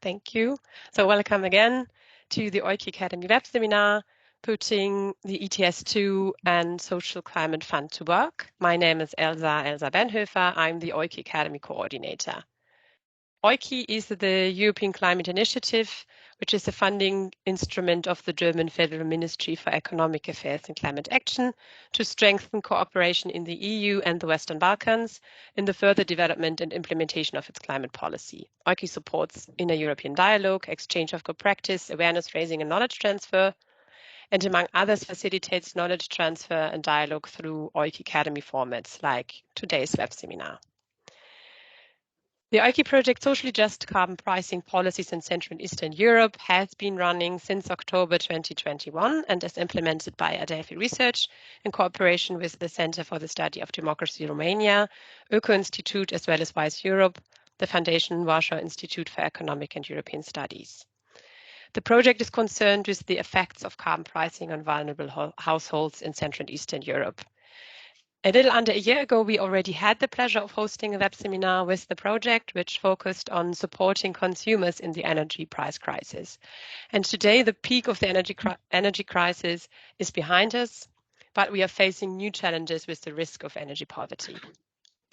Thank you. So welcome again to the EuKI Academy web seminar, Putting the ETS2 and Social Climate Fund to Work. My name is Elsa Benhofer. I'm the EuKI Academy coordinator. EuKI is the European Climate Initiative, which is the funding instrument of the German Federal Ministry for Economic Affairs and Climate Action to strengthen cooperation in the EU and the Western Balkans in the further development and implementation of its climate policy. EuKI supports inner European dialogue, exchange of good practice, awareness raising and knowledge transfer, and among others facilitates knowledge transfer and dialogue through EuKI Academy formats like today's web seminar. The EuKI project Socially Just Carbon Pricing Policies in Central and Eastern Europe has been running since October 2021 and is implemented by Adelphi Research in cooperation with the Center for the Study of Democracy Romania, Öko Institute, as well as WISE Europe, the Foundation Warsaw Institute for Economic and European Studies. The project is concerned with the effects of carbon pricing on vulnerable households in Central and Eastern Europe. A little under a year ago, we already had the pleasure of hosting a web seminar with the project, which focused on supporting consumers in the energy price crisis. And today, the peak of the energy crisis is behind us, but we are facing new challenges with the risk of energy poverty.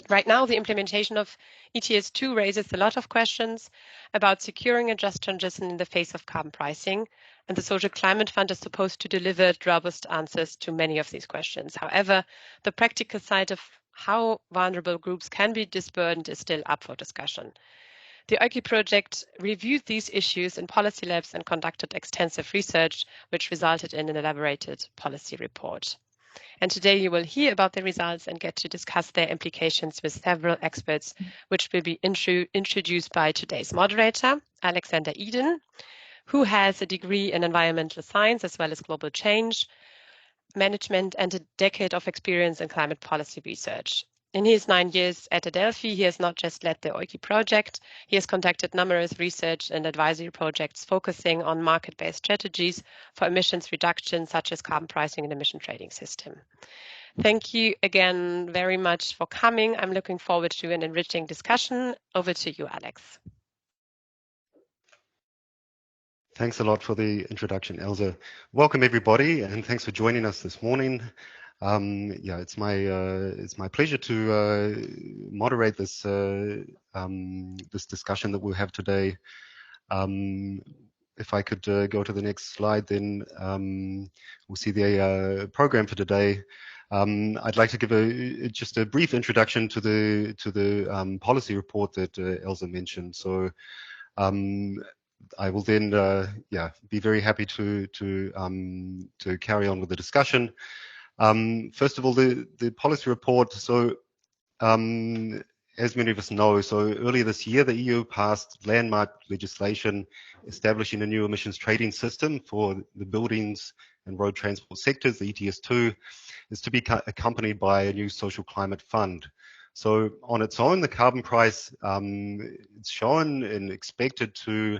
Right now, the implementation of ETS2 raises a lot of questions about securing a just transition in the face of carbon pricing, and the Social Climate Fund is supposed to deliver robust answers to many of these questions. However, the practical side of how vulnerable groups can be disburdened is still up for discussion. The EuKI project reviewed these issues in policy labs and conducted extensive research, which resulted in an elaborated policy report. And today you will hear about the results and get to discuss their implications with several experts, which will be introduced by today's moderator, Alexander Eden, who has a degree in environmental science as well as global change management and a decade of experience in climate policy research. In his 9 years at Adelphi, he has not just led the EuKI project, he has conducted numerous research and advisory projects focusing on market-based strategies for emissions reduction, such as carbon pricing and emission trading system. Thank you again very much for coming. I'm looking forward to an enriching discussion. Over to you, Alex. Thanks a lot for the introduction, Elsa. Welcome everybody, and thanks for joining us this morning. It's my pleasure to moderate this this discussion that we'll have today. If I could go to the next slide, then we'll see the program for today. I'd like to give just a brief introduction to the policy report that Elsa mentioned. So I will then be very happy to carry on with the discussion. First of all, the policy report. So as many of us know, so earlier this year, the EU passed landmark legislation establishing a new emissions trading system for the buildings and road transport sectors. The ETS2 is to be accompanied by a new social climate fund. So on its own, the carbon price it's shown and expected to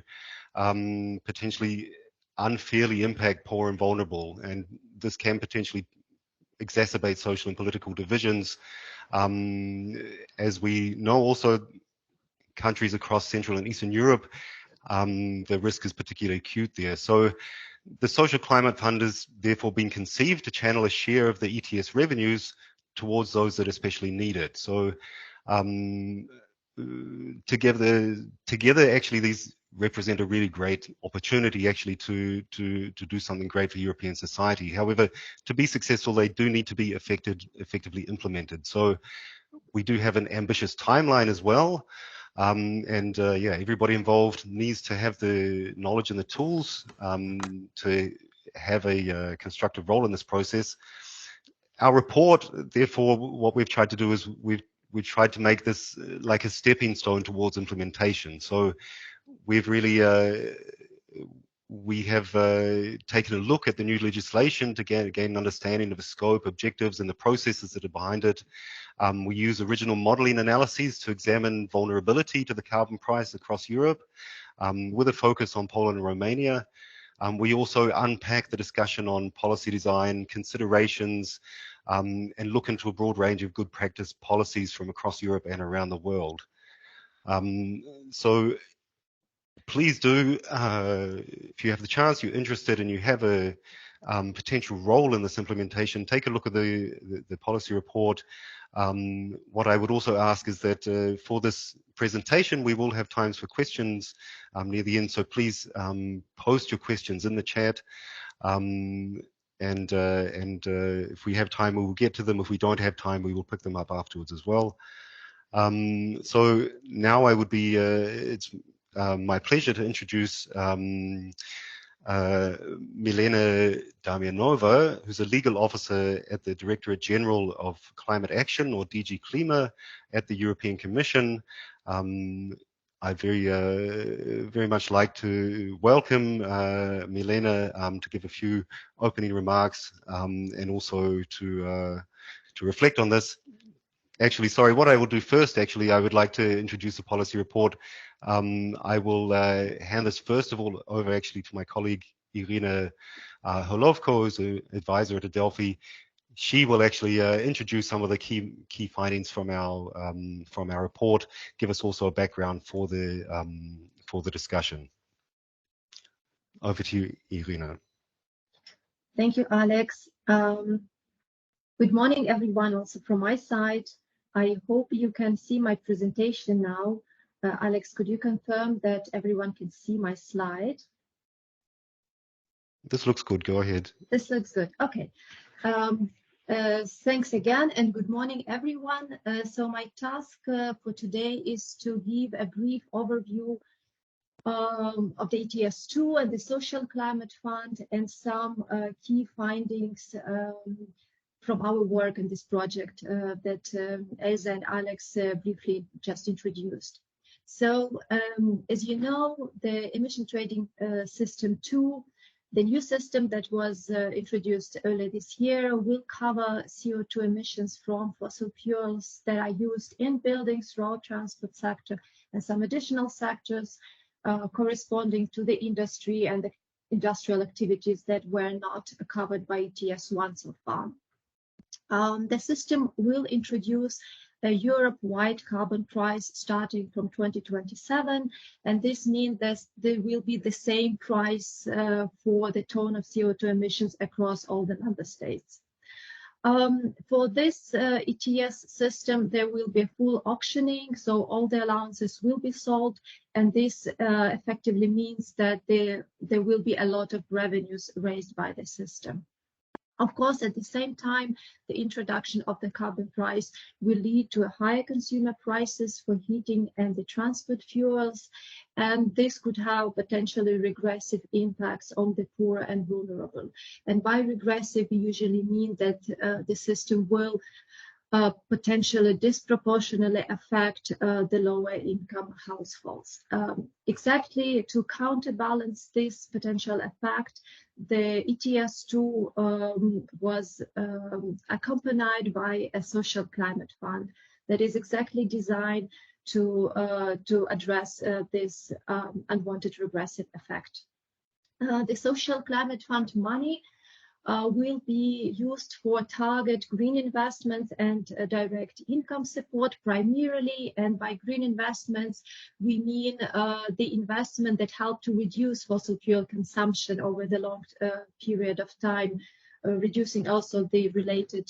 potentially unfairly impact poor and vulnerable, and this can potentially exacerbate social and political divisions. As we know, also countries across Central and Eastern Europe, the risk is particularly acute there. So the Social Climate Fund is therefore being conceived to channel a share of the ETS revenues towards those that especially need it. So together actually these represent a really great opportunity actually to do something great for European society. However, to be successful, they do need to be effectively implemented. So we do have an ambitious timeline as well. Everybody involved needs to have the knowledge and the tools to have a constructive role in this process. Our report, therefore, what we've tried to do is we've tried to make this like a stepping stone towards implementation. So we've really we have taken a look at the new legislation to gain an understanding of the scope, objectives, and the processes that are behind it. We use original modeling analyses to examine vulnerability to the carbon price across Europe, with a focus on Poland and Romania. We also unpack the discussion on policy design, considerations, and look into a broad range of good practice policies from across Europe and around the world. So please do, if you have the chance, you're interested, and you have a potential role in this implementation, take a look at the policy report. What I would also ask is that for this presentation, we will have times for questions near the end, so please post your questions in the chat. If we have time, we will get to them. If we don't have time, we will pick them up afterwards as well. So now it's my pleasure to introduce Milena Damianova, who's a legal officer at the Directorate General of Climate Action, or DG Klima, at the European Commission. I very much like to welcome Milena to give a few opening remarks and also to reflect on this. Actually, sorry, what I will do first, actually, I would like to introduce the policy report. I will hand this first of all over actually to my colleague, Irina Holovko, who's an advisor at Adelphi. She will actually introduce some of the key findings from our report, give us also a background for the discussion. Over to you, Irina. Thank you, Alex. Good morning, everyone, also from my side. I hope you can see my presentation now. Alex, could you confirm that everyone can see my slide? This looks good. Go ahead. This looks good. Okay. Thanks again, and good morning, everyone. So my task for today is to give a brief overview of the ETS2 and the Social Climate Fund, and some key findings from our work in this project that Elsa and Alex briefly just introduced. So, as you know, the emission trading system 2, the new system that was introduced earlier this year, will cover CO2 emissions from fossil fuels that are used in buildings, road transport sector, and some additional sectors corresponding to the industry and the industrial activities that were not covered by ETS1 so far. The system will introduce a Europe-wide carbon price starting from 2027, and this means that there will be the same price for the ton of CO2 emissions across all the member states. For this ETS system, there will be a full auctioning, so all the allowances will be sold, and this effectively means that there will be a lot of revenues raised by the system. Of course, at the same time, the introduction of the carbon price will lead to higher consumer prices for heating and the transport fuels, and this could have potentially regressive impacts on the poor and vulnerable. And by regressive, we usually mean that the system will potentially disproportionately affect the lower income households. Exactly to counterbalance this potential effect, the ETS2 was accompanied by a social climate fund that is exactly designed to address this unwanted regressive effect. The social climate fund money will be used for target green investments and direct income support primarily. And by green investments, we mean the investment that help to reduce fossil fuel consumption over the long period of time, reducing also the related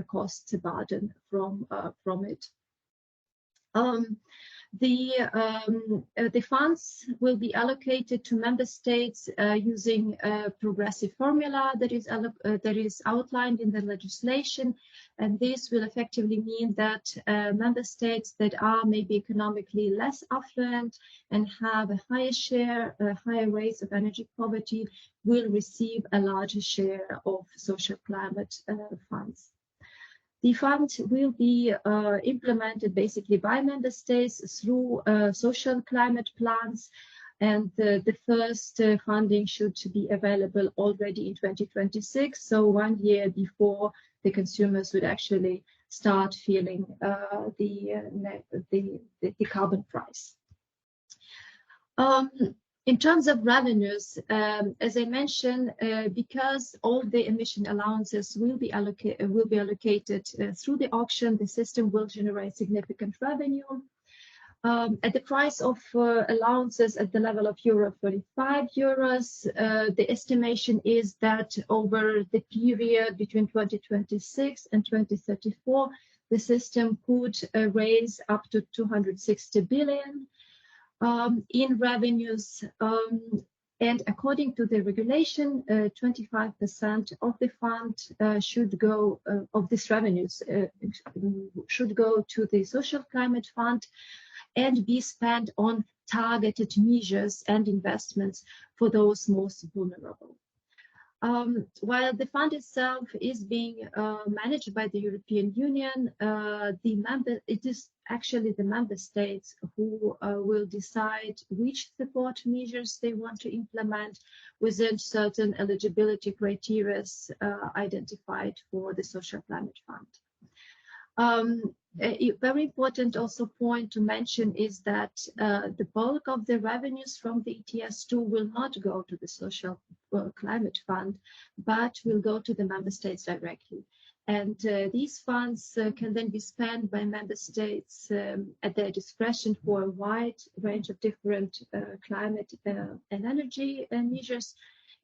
costs burden from it. The funds will be allocated to member states using a progressive formula that is outlined in the legislation, and this will effectively mean that member states that are maybe economically less affluent and have a higher rates of energy poverty will receive a larger share of social climate funds. The fund will be implemented basically by member states through social climate plans, and the first funding should be available already in 2026, so 1 year before the consumers would actually start feeling the carbon price. In terms of revenues, as I mentioned, because all the emission allowances will be allocated through the auction, the system will generate significant revenue. At the price of allowances at the level of €35, the estimation is that over the period between 2026 and 2034, the system could raise up to 260 billion in revenues. And according to the regulation, 25% of the fund should go, of these revenues should go to the Social Climate Fund and be spent on targeted measures and investments for those most vulnerable. While the fund itself is being managed by the European Union, it is actually the member states who will decide which support measures they want to implement within certain eligibility criteria identified for the Social Climate Fund. A very important also point to mention is that the bulk of the revenues from the ETS2 will not go to the Social Climate Fund, but will go to the member states directly. And these funds can then be spent by member states at their discretion for a wide range of different climate and energy measures,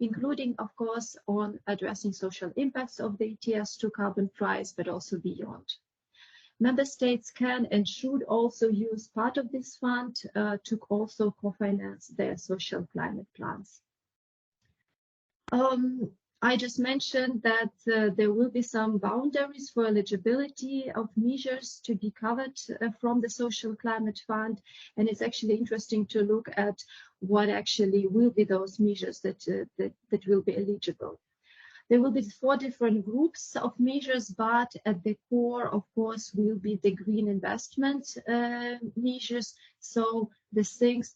including, of course, on addressing social impacts of the ETS2 carbon price, but also beyond. Member states can and should also use part of this fund to also co-finance their social climate plans. I just mentioned that there will be some boundaries for eligibility of measures to be covered from the Social Climate Fund, and it's actually interesting to look at what actually will be those measures that will be eligible. There will be 4 different groups of measures, but at the core, of course, will be the green investment measures. So the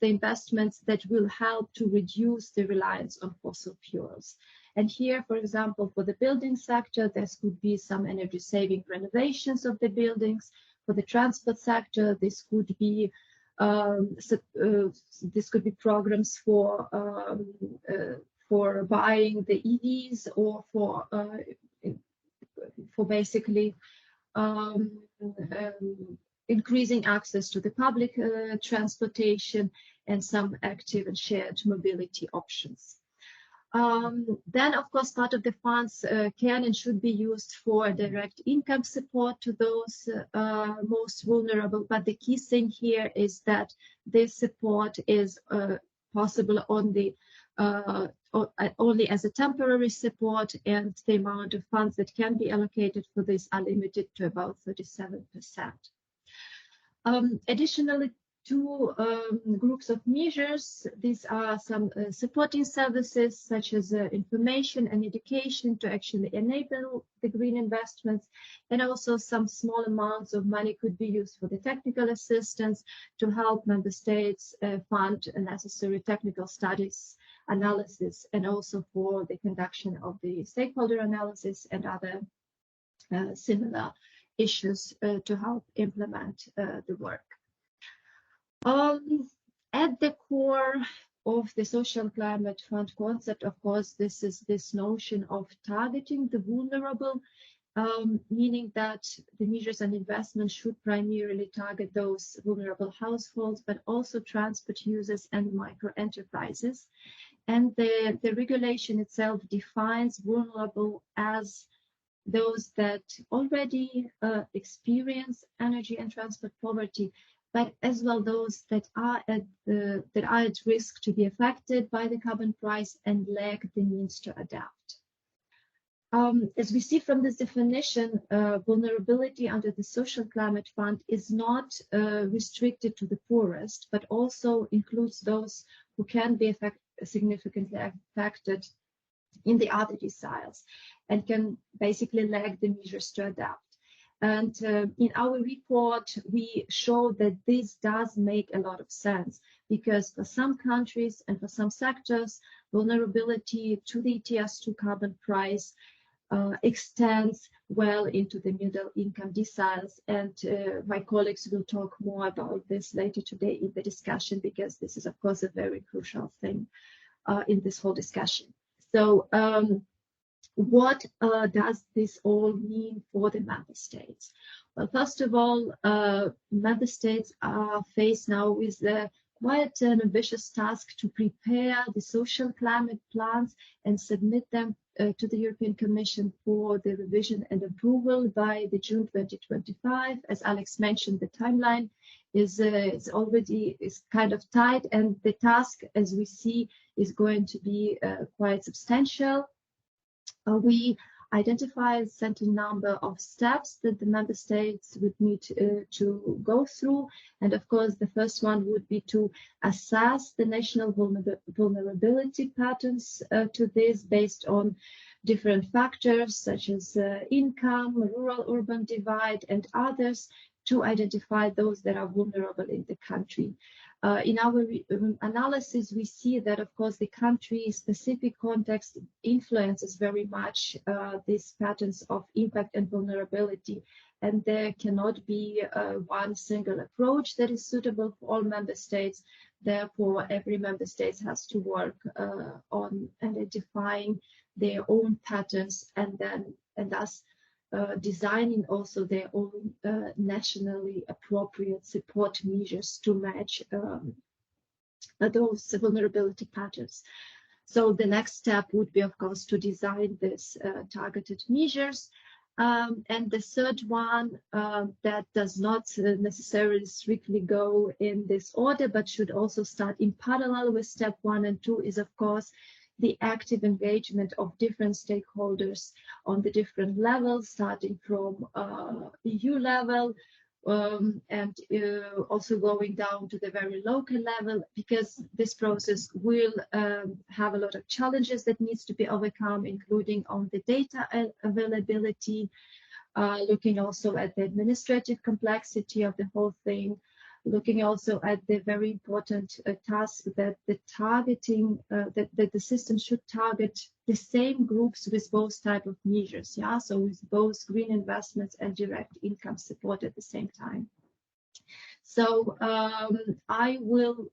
investments that will help to reduce the reliance on fossil fuels. And here, for example, for the building sector, there could be some energy saving renovations of the buildings. For the transport sector, this could be programs for buying the EVs, or for basically increasing access to the public transportation and some active and shared mobility options. Then, of course, part of the funds can and should be used for direct income support to those most vulnerable. But the key thing here is that this support is possible only as a temporary support, and the amount of funds that can be allocated for this are limited to about 37%. Additionally, 2 groups of measures. These are some supporting services such as information and education to actually enable the green investments, and also some small amounts of money could be used for the technical assistance to help member states fund necessary technical studies, analysis, and also for the conduction of the stakeholder analysis and other similar issues to help implement the work. At the core of the Social Climate Fund concept, of course, this is this notion of targeting the vulnerable, meaning that the measures and investments should primarily target those vulnerable households, but also transport users and micro enterprises. And the regulation itself defines vulnerable as those that already experience energy and transport poverty, but as well those that are at risk to be affected by the carbon price and lack the means to adapt. As we see from this definition, vulnerability under the Social Climate Fund is not restricted to the poorest, but also includes those who can be significantly affected in the other deciles and can basically lack the measures to adapt. And in our report, we show that this does make a lot of sense, because for some countries and for some sectors, vulnerability to the ETS2 carbon price extends well into the middle income deciles. And my colleagues will talk more about this later today in the discussion, because this is, of course, a very crucial thing in this whole discussion. So what does this all mean for the member states? Well, first of all, member states are faced now with quite an ambitious task to prepare the social climate plans and submit them to the European Commission for the revision and approval by the June 2025. As Alex mentioned, the timeline is kind of tight, and the task, as we see, is going to be quite substantial. We identify a certain number of steps that the member states would need to go through. And of course, the first one would be to assess the national vulnerability patterns to this based on different factors such as income, rural-urban divide, and others, to identify those that are vulnerable in the country. In our analysis, we see that, of course, the country-specific context influences very much these patterns of impact and vulnerability, and there cannot be one single approach that is suitable for all member states. Therefore, every member state has to work on identifying their own patterns and thus designing also their own nationally appropriate support measures to match those vulnerability patterns. So the next step would be, of course, to design these targeted measures. And the third one that does not necessarily strictly go in this order, but should also start in parallel with step 1 and 2 is, of course, the active engagement of different stakeholders on the different levels, starting from EU level and also going down to the very local level, because this process will have a lot of challenges that needs to be overcome, including on the data availability, looking also at the administrative complexity of the whole thing, looking also at the very important task that the targeting, that the system should target the same groups with both type of measures, yeah, so with both green investments and direct income support at the same time. So I will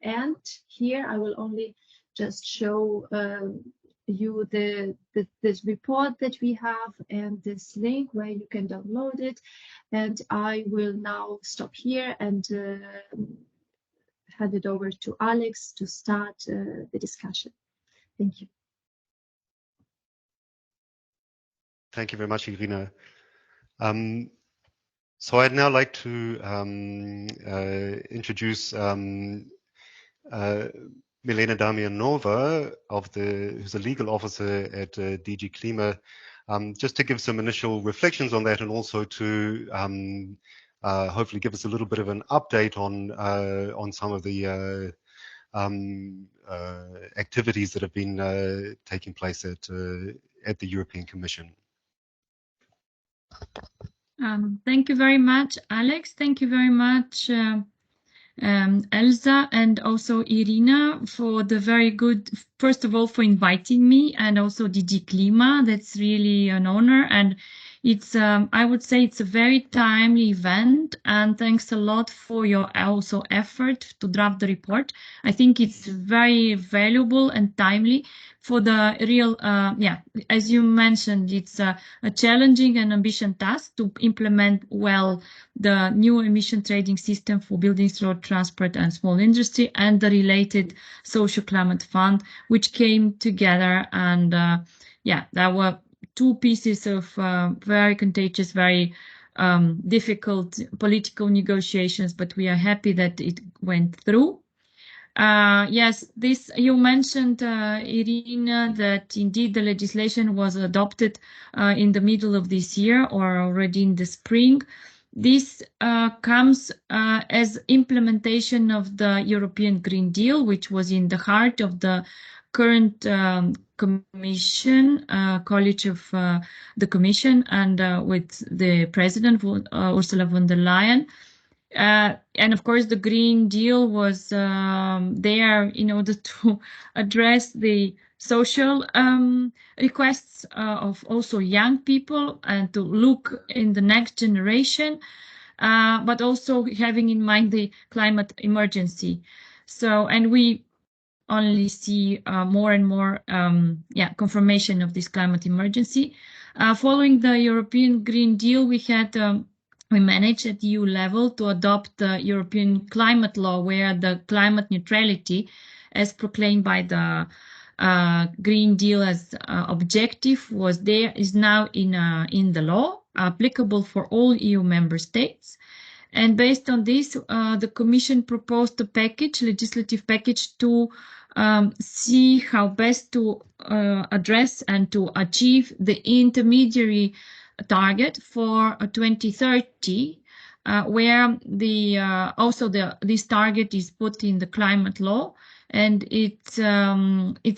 end here. I will only just show you this report that we have and this link where you can download it, and I will now stop here and hand it over to Alex to start the discussion. Thank you. Thank you very much, Irina. So I'd now like to introduce Milena Damianova, who's a legal officer at DG Klima, just to give some initial reflections on that, and also to hopefully give us a little bit of an update on some of the activities that have been taking place at the European Commission. Thank you very much, Alex. Thank you very much, Elsa, and also Irina, for the very good, first of all, for inviting me, and also DG Klima. That's really an honor, and it's I would say it's a very timely event, and thanks a lot for your also effort to draft the report. I think it's very valuable and timely for the real, as you mentioned, it's a challenging and ambitious task to implement well the new emission trading system for buildings, road transport and small industry, and the related social climate fund, which came together. And there were two pieces of very contagious, very difficult political negotiations, but we are happy that it went through. Yes, this you mentioned, Irina, that indeed the legislation was adopted in the middle of this year or already in the spring. This comes as implementation of the European Green Deal, which was in the heart of the current Commission, College of the Commission, and with the President, Ursula von der Leyen. And of course, the Green Deal was there in order to address the social requests of also young people and to look in the next generation, but also having in mind the climate emergency. So, and we only see more and more confirmation of this climate emergency. Following the European Green Deal, we had we managed at EU level to adopt the European climate law, where the climate neutrality, as proclaimed by the Green Deal as objective, is now in the law, applicable for all EU member states. And based on this, the Commission proposed a legislative package to see how best to address and to achieve the intermediary target for 2030, where this target is put in the climate law, and it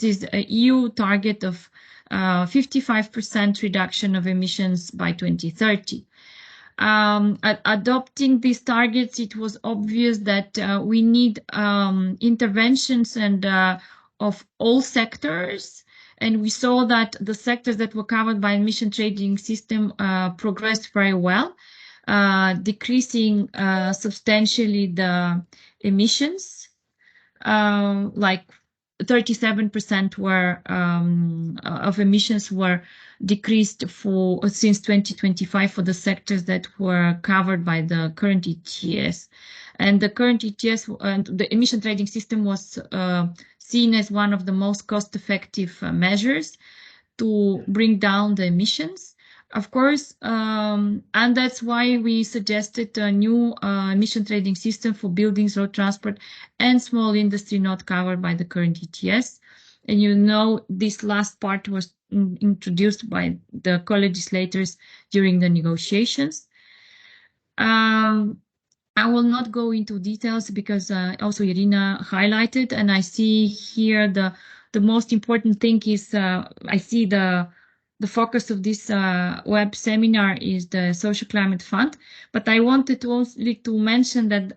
is a EU target of 55% reduction of emissions by 2030. Adopting these targets, it was obvious that we need interventions of all sectors, and we saw that the sectors that were covered by emission trading system progressed very well, decreasing substantially the emissions, like 37% of emissions were decreased since 2025 for the sectors that were covered by the current ETS. And the current ETS and the emission trading system was seen as one of the most cost-effective measures to bring down the emissions. Of course, and that's why we suggested a new emission trading system for buildings, road transport, and small industry not covered by the current ETS. And you know, this last part was introduced by the co-legislators during the negotiations. I will not go into details because also Irina highlighted, and I see here the most important thing is I see the focus of this web seminar is the Social Climate Fund, but I wanted to mention that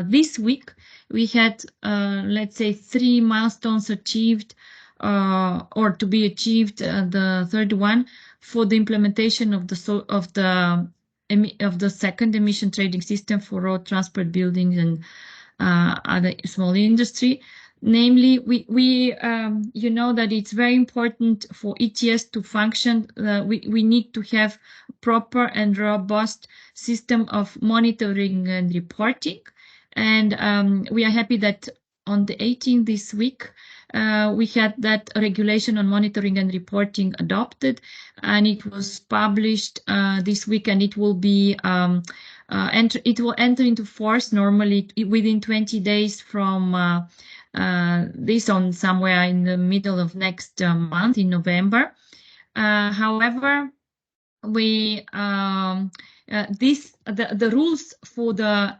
this week we had, let's say, 3 milestones achieved or to be achieved. The third one for the implementation of the second emission trading system for road transport, buildings, and other small industry. Namely, you know that it's very important for ETS to function. We need to have a proper and robust system of monitoring and reporting. And we are happy that on the 18th this week, we had that regulation on monitoring and reporting adopted, and it was published this week, and it will be it will enter into force normally within 20 days from this on somewhere in the middle of next month in November. However, we the rules for the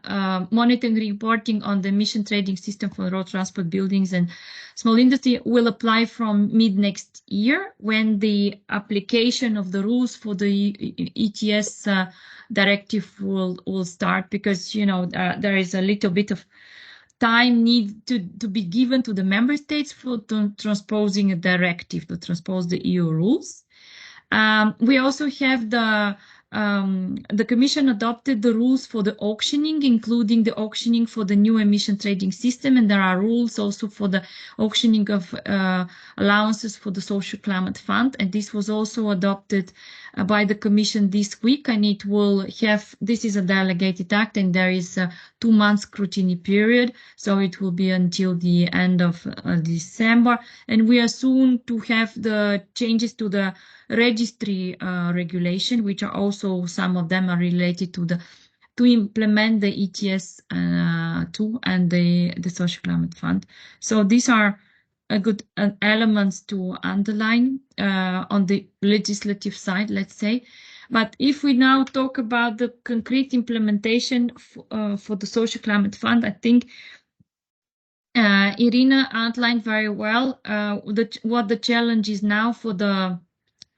monitoring and reporting on the emission trading system for road transport, buildings, and small industry will apply from mid next year, when the application of the rules for the ETS directive will start, because you know there is a little bit of time need to be given to the member states for transposing a directive, to transpose the EU rules. We also have the Commission adopted the rules for the auctioning, including the auctioning for the new emission trading system, and there are rules also for the auctioning of allowances for the Social Climate Fund, and this was also adopted by the Commission this week, and it will have, this is a delegated act, and there is a 2-month scrutiny period, so it will be until the end of December, and we are soon to have the changes to the registry regulation, which are also, some of them are related to implement the ETS 2 and the Social Climate Fund. So these are good elements to underline on the legislative side, let's say. But if we now talk about the concrete implementation for the Social Climate Fund, I think Irina outlined very well what the challenge is now for the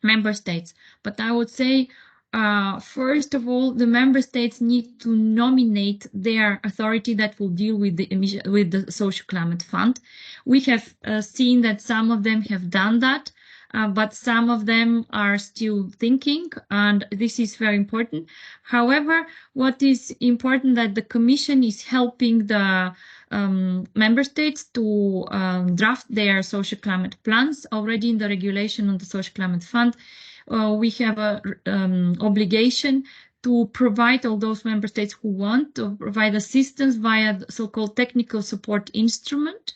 member states. But I would say, first of all, the member states need to nominate their authority that will deal with the Social Climate Fund. We have seen that some of them have done that, but some of them are still thinking, and this is very important. However, what is important that the Commission is helping the member states to draft their social climate plans. Already in the regulation on the Social Climate Fund, we have an obligation to provide all those member states who want to provide assistance via the so-called technical support instrument.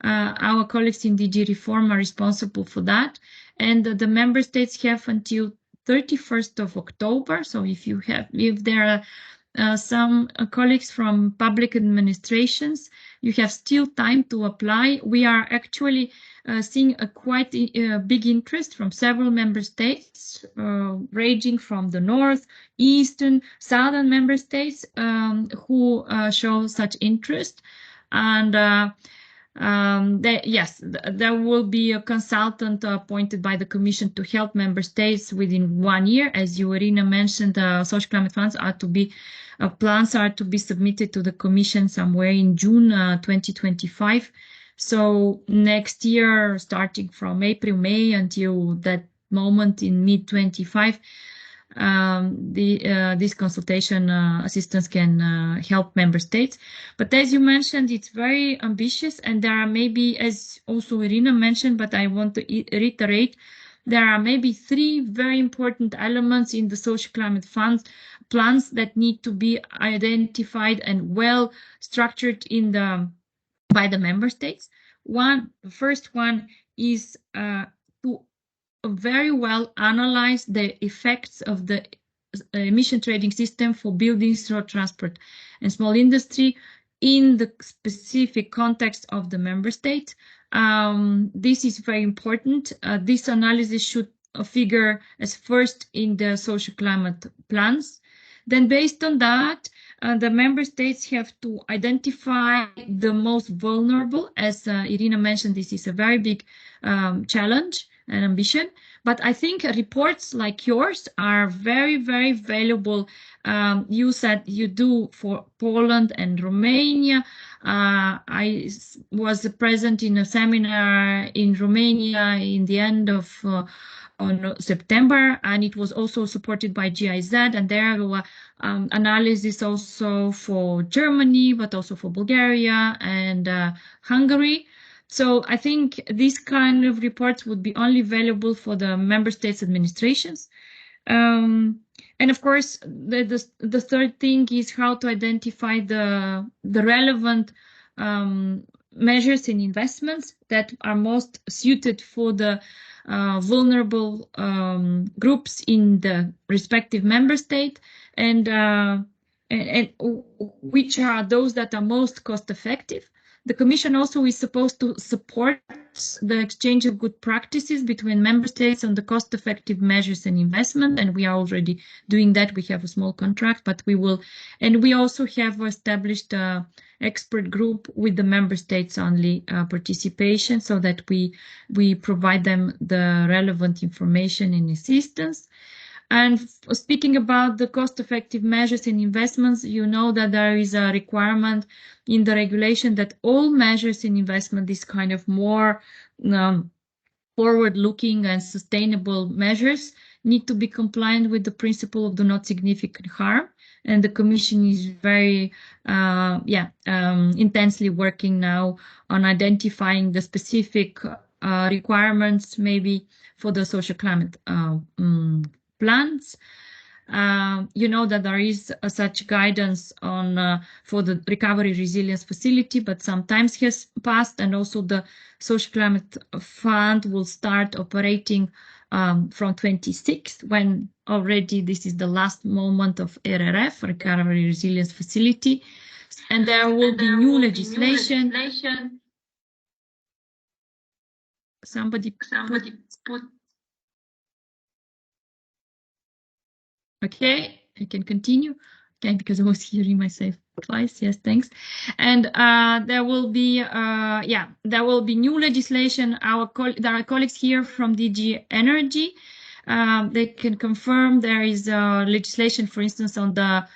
Our colleagues in DG Reform are responsible for that. And the member states have until 31st of October. So if there are some colleagues from public administrations, you have still time to apply. We are actually seeing a quite big interest from several member states, ranging from the north, eastern, southern member states who show such interest. And there will be a consultant appointed by the Commission to help member states within 1 year. As you, Irina, mentioned, social climate funds are to be plans are to be submitted to the Commission somewhere in June 2025. So next year, starting from April, May until that moment in mid-25, this consultation assistance can help member states. But as you mentioned, it's very ambitious, and there are maybe, as also Irina mentioned, but I want to reiterate, there are maybe 3 very important elements in the social climate funds plans that need to be identified and well structured by the member states. The first one is to very well analyze the effects of the emission trading system for buildings, road transport, and small industry in the specific context of the member state. This is very important. This analysis should figure as first in the social climate plans. Then based on that, the member states have to identify the most vulnerable. As Irina mentioned, this is a very big challenge and ambition. But I think reports like yours are very, very valuable. You said you do for Poland and Romania. I was present in a seminar in Romania in the end of on September, and it was also supported by GIZ, and there were analysis also for Germany, but also for Bulgaria and Hungary. So I think these kind of reports would be only valuable for the member states' administrations. And of course, the third thing is how to identify the relevant measures and investments that are most suited for the vulnerable groups in the respective member state, and which are those that are most cost effective. The Commission also is supposed to support the exchange of good practices between member states on the cost-effective measures and investment, and we are already doing that. We have a small contract, but we will, and we also have established an expert group with the member states only participation, so that we provide them the relevant information and assistance. And speaking about the cost-effective measures and investments, you know that there is a requirement in the regulation that all measures and investment, this kind of more forward-looking and sustainable measures, need to be compliant with the principle of do not significant harm. And the Commission is very intensely working now on identifying the specific requirements, maybe for the social climate plans. You know that there is such guidance on for the Recovery Resilience Facility, but some time has passed, and also the Social Climate Fund will start operating from 26, when already this is the last moment of RRF, Recovery Resilience Facility, and there will be new legislation. Somebody put. Okay, I can continue. Okay, because I was hearing myself twice. Yes, thanks. And there will be new legislation. There are colleagues here from DG Energy. They can confirm there is legislation, for instance, on the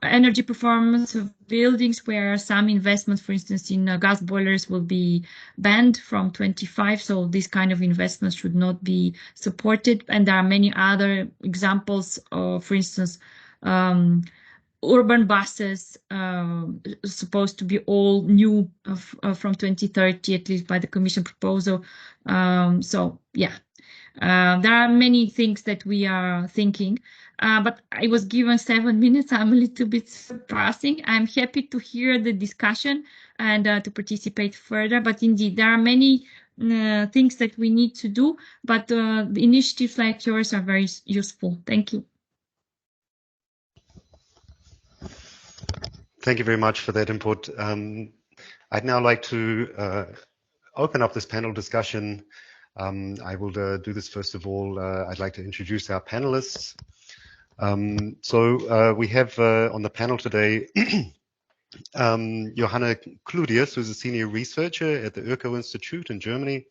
energy performance of buildings, where some investments, for instance, in gas boilers will be banned from 25. So this kind of investments should not be supported. And there are many other examples of, for instance, urban buses supposed to be all new from 2030, at least by the Commission proposal. There are many things that we are thinking, but I was given 7 minutes. I'm a little bit surprising. I'm happy to hear the discussion and to participate further. But indeed, there are many things that we need to do, but the initiatives like yours are very useful. Thank you. Thank you very much for that input. I'd now like to open up this panel discussion. I will do this first of all. I'd like to introduce our panelists. We have on the panel today Johanna Cludius, who's a senior researcher at the Öko Institute in Germany.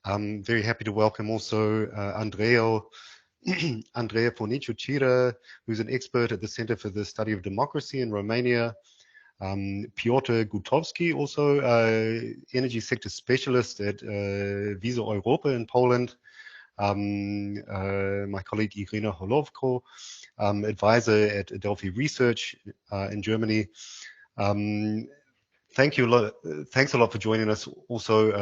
I'm very happy to welcome also Andrea Forniciu-Cira, who's an expert at the Center for the Study of Democracy in Romania. Piotr Gutowski, also energy sector specialist at Visa Europa in Poland. My colleague Irina Holovko, advisor at Adelphi Research in Germany. Thanks a lot for joining us. Also,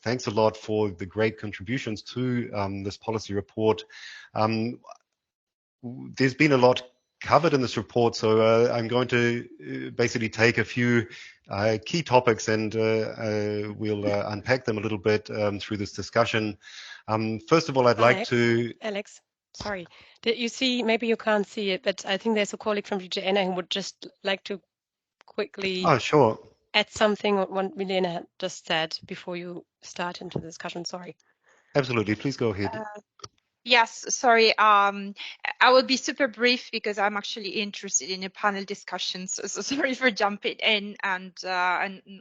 thanks a lot for the great contributions to this policy report. There's been a lot covered in this report, so I'm going to basically take a few key topics and we'll unpack them a little bit through this discussion. First of all, I'd like to... Alex, sorry. Did you see, maybe you can't see it, but I think there's a colleague from DGN who would just like to quickly sure. add something what Milena had just said before you start into the discussion. Sorry. Absolutely. Please go ahead. Yes, sorry. I will be super brief because I'm actually interested in a panel discussion. So sorry for jumping in and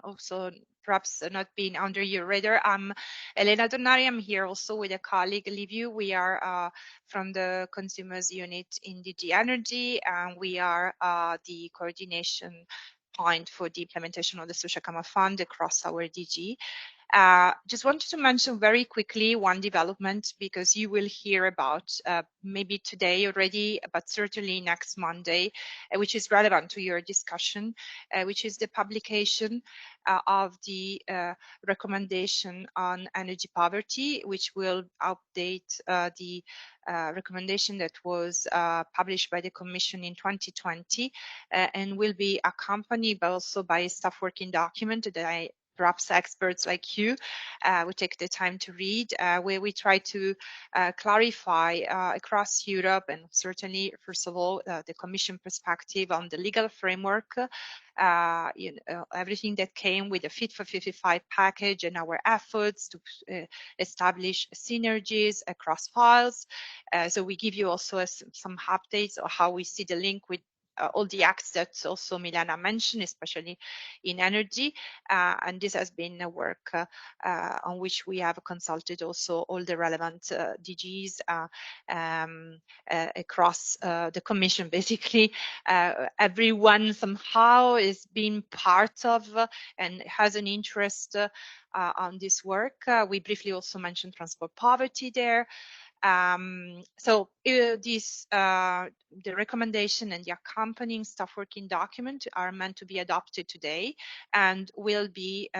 also perhaps not being under your radar. I'm Elena Donari. I'm here also with a colleague, Liviu. We are from the Consumers Unit in DG Energy, and we are the coordination point for the implementation of the Social Climate Fund across our DG. Just wanted to mention very quickly one development because you will hear about maybe today already, but certainly next Monday, which is relevant to your discussion, which is the publication of the recommendation on energy poverty, which will update the recommendation that was published by the Commission in 2020 and will be accompanied also by a staff working document that perhaps experts like you will take the time to read, where we try to clarify across Europe and certainly, first of all, the Commission perspective on the legal framework, everything that came with the Fit for 55 package and our efforts to establish synergies across files. So we give you also some updates on how we see the link with all the acts that also Milena mentioned, especially in energy. And this has been a work on which we have consulted also all the relevant DGs across the Commission. Basically, everyone somehow is being part of and has an interest on this work. We briefly also mentioned transport poverty there. The recommendation and the accompanying staff working document are meant to be adopted today and will be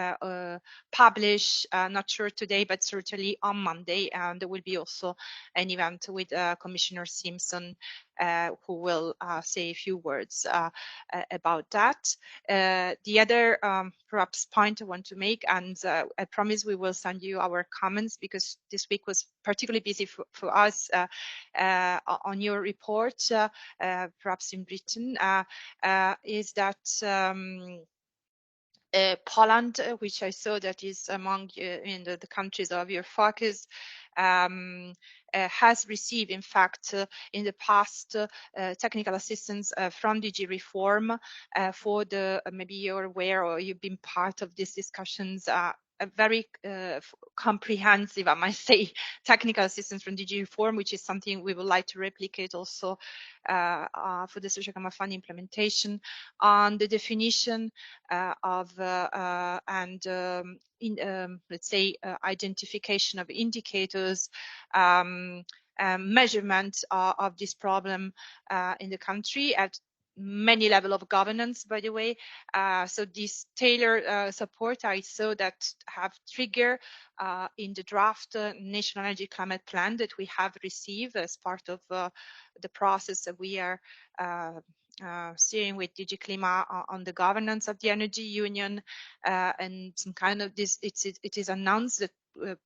published, not sure today, but certainly on Monday. And there will be also an event with Commissioner Simpson, who will say a few words about that. The other perhaps point I want to make, and I promise we will send you our comments because this week was particularly busy for us on your report, perhaps in Britain, is that Poland, which I saw that is among in the countries of your focus, has received, in fact, in the past, technical assistance from DG Reform for the, maybe you're aware or you've been part of these discussions, a very comprehensive, I might say, technical assistance from DG Reform, which is something we would like to replicate also for the Social Climate Fund implementation on the definition of let's say identification of indicators, measurement of this problem in the country. many level of governance, by the way. So this tailored support I saw that have triggered in the draft National Energy Climate Plan that we have received as part of the process that we are steering with DG Klima on the governance of the energy union, and some kind of this. It is announced that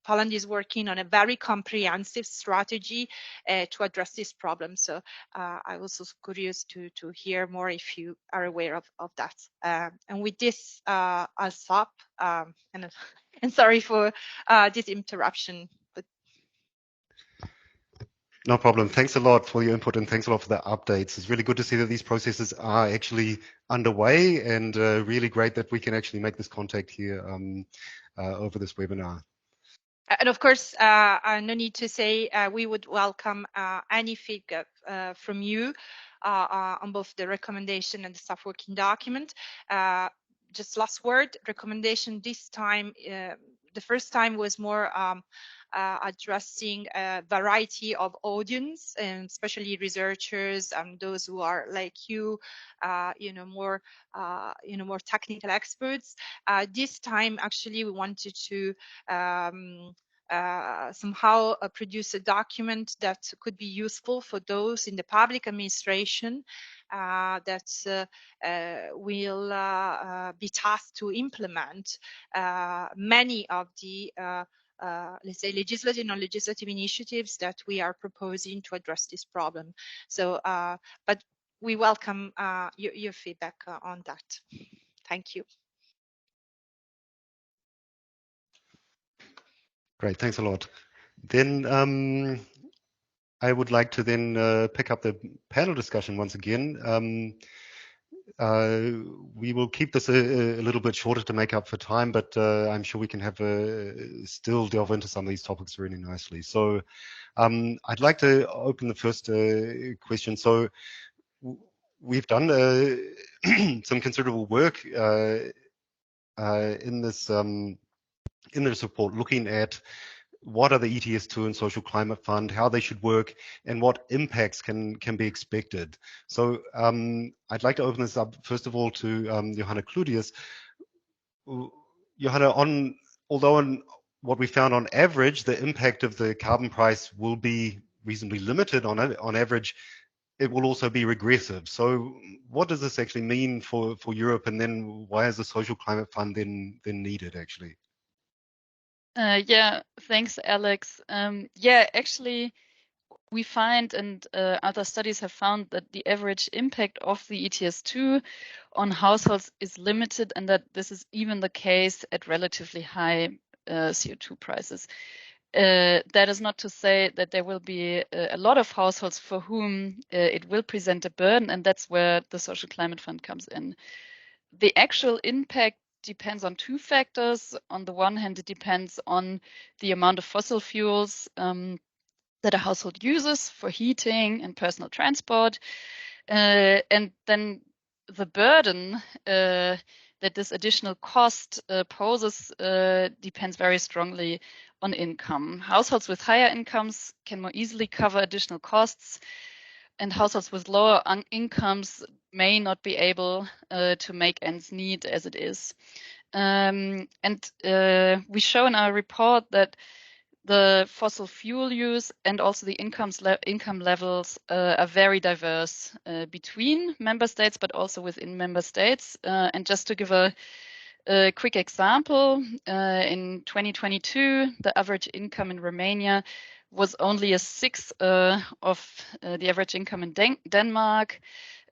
Poland is working on a very comprehensive strategy to address this problem. So I was also curious to hear more if you are aware of that. And with this, I'll stop. And sorry for this interruption. But No problem. Thanks a lot for your input and thanks a lot for the updates. It's really good to see that these processes are actually underway, and really great that we can actually make this contact here over this webinar. And of course, no need to say we would welcome any feedback from you on both the recommendation and the staff working document. Just last word, recommendation this time, the first time was more addressing a variety of audience, and especially researchers and those who are like you know, more technical experts. This time, actually, we wanted to somehow produce a document that could be useful for those in the public administration that will be tasked to implement many of the let's say legislative and non-legislative initiatives that we are proposing to address this problem. So, but we welcome your feedback on that. Thank you. Great, thanks a lot. Then I would like to then pick up the panel discussion once again. We will keep this a little bit shorter to make up for time, but I'm sure we can have still delve into some of these topics really nicely. So I'd like to open the first question. So we've done some considerable work in this report, looking at what are the ETS2 and Social Climate Fund, how they should work, and what impacts can be expected. So I'd like to open this up, first of all, to Johanna Cludius. Johanna, although on what we found on average, the impact of the carbon price will be reasonably limited on average, it will also be regressive. So what does this actually mean for Europe, and then why is the Social Climate Fund then needed, actually? Yeah, thanks, Alex. Yeah, actually, we find, and other studies have found, that the average impact of the ETS2 on households is limited, and that this is even the case at relatively high CO2 prices. That is not to say that there will be a lot of households for whom it will present a burden, and that's where the Social Climate Fund comes in. The actual impact depends on two factors. On the one hand, it depends on the amount of fossil fuels that a household uses for heating and personal transport. And then the burden that this additional cost poses depends very strongly on income. Households with higher incomes can more easily cover additional costs, and households with lower incomes may not be able to make ends meet as it is. And we show in our report that the fossil fuel use and also the income levels are very diverse between member states, but also within member states. And just to give a quick example, in 2022, the average income in Romania was only a sixth of the average income in Denmark.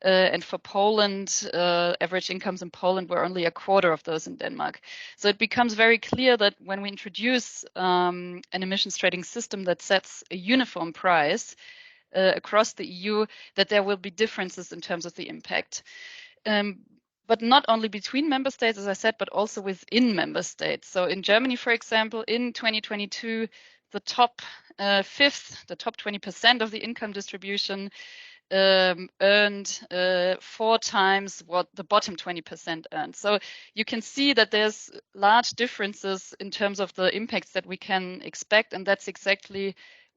And for Poland, average incomes in Poland were only a quarter of those in Denmark. So it becomes very clear that when we introduce an emissions trading system that sets a uniform price across the EU, that there will be differences in terms of the impact. But not only between member states, as I said, but also within member states. So in Germany, for example, in 2022, the top fifth, the top 20% of the income distribution earned 4 times what the bottom 20% earned. So you can see that there's large differences in terms of the impacts that we can expect, and that's exactly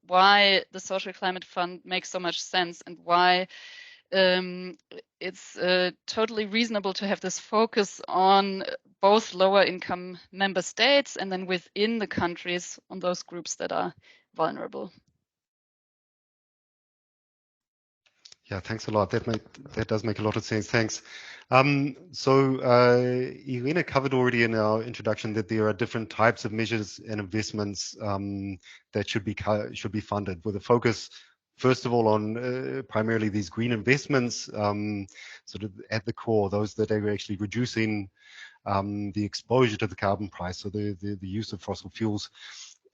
why the Social Climate Fund makes so much sense, and why it's totally reasonable to have this focus on both lower income member states and then within the countries on those groups that are vulnerable. Yeah, thanks a lot. That does make a lot of sense. Thanks. So Irina covered already in our introduction that there are different types of measures and investments that should be funded, with a focus, first of all, on primarily these green investments, sort of at the core, those that are actually reducing the exposure to the carbon price, so the use of fossil fuels.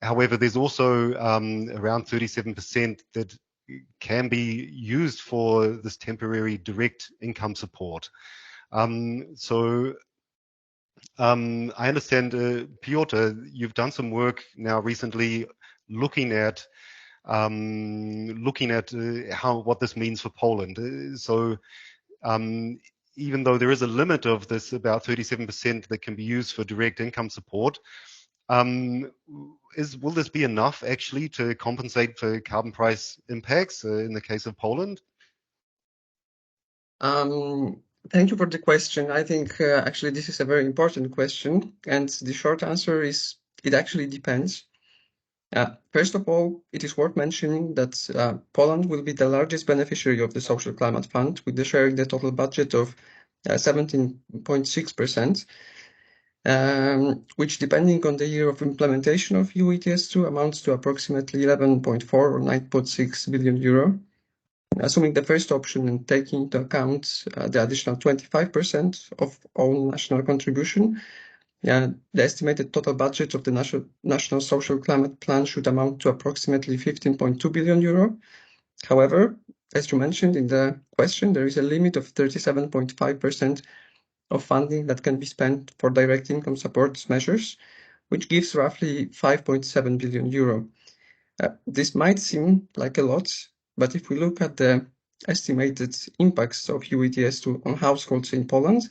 However, there's also around 37% that can be used for this temporary direct income support. I understand, Piotr, you've done some work now recently looking at what this means for Poland. Even though there is a limit of this about 37% that can be used for direct income support, will this be enough actually to compensate for carbon price impacts in the case of Poland? Thank you for the question. I think actually this is a very important question, and the short answer is it actually depends. First of all, it is worth mentioning that Poland will be the largest beneficiary of the Social Climate Fund, with the sharing the total budget of 17.6%. Which, depending on the year of implementation of EU ETS2, amounts to approximately 11.4 or 9.6 billion euro. Assuming the first option and taking into account the additional 25% of all national contribution, the estimated total budget of the National Social Climate Plan should amount to approximately 15.2 billion euro. However, as you mentioned in the question, there is a limit of 37.5% of funding that can be spent for direct income support measures, which gives roughly 5.7 billion euro. This might seem like a lot, but if we look at the estimated impacts of EU ETS2 on households in Poland,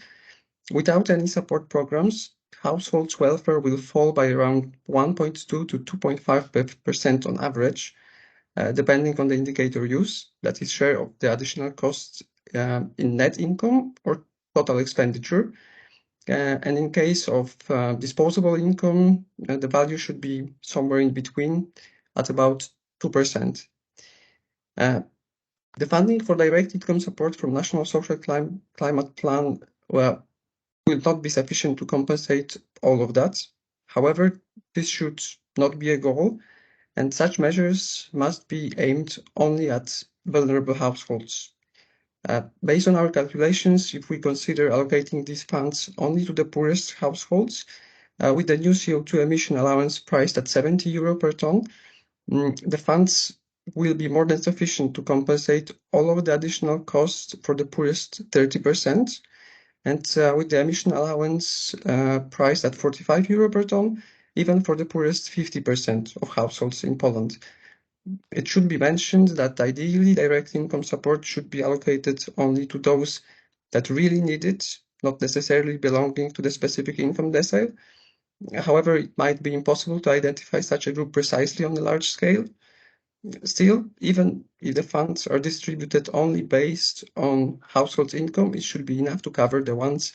without any support programs, households' welfare will fall by around 1.2 to 2.5% on average, depending on the indicator used, that is share of the additional costs in net income or total expenditure. And in case of disposable income, the value should be somewhere in between at about 2%. The funding for direct income support from National Social Climate Plan will not be sufficient to compensate all of that. However, this should not be a goal, and such measures must be aimed only at vulnerable households. Based on our calculations, if we consider allocating these funds only to the poorest households, with the new CO2 emission allowance priced at 70 euro per ton, the funds will be more than sufficient to compensate all of the additional costs for the poorest 30%. And with the emission allowance priced at 45 euro per ton, even for the poorest 50% of households in Poland. It should be mentioned that ideally direct income support should be allocated only to those that really need it, not necessarily belonging to the specific income decile. However, it might be impossible to identify such a group precisely on a large scale. Still, even if the funds are distributed only based on household income, it should be enough to cover the ones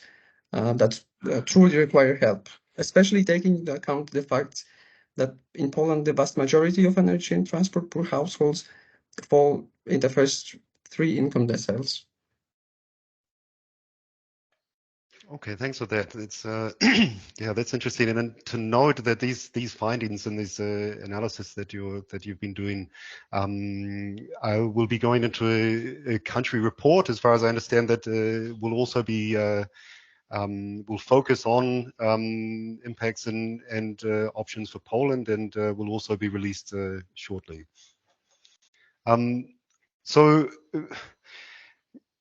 that truly require help, especially taking into account the fact that in Poland, the vast majority of energy and transport poor households fall in the first 3 income deciles. Okay, thanks for that. It's yeah, that's interesting. And then to note that these findings and this analysis that you've been doing, I will be going into a country report, as far as I understand, that will also be will focus on impacts and options for Poland, and will also be released shortly. So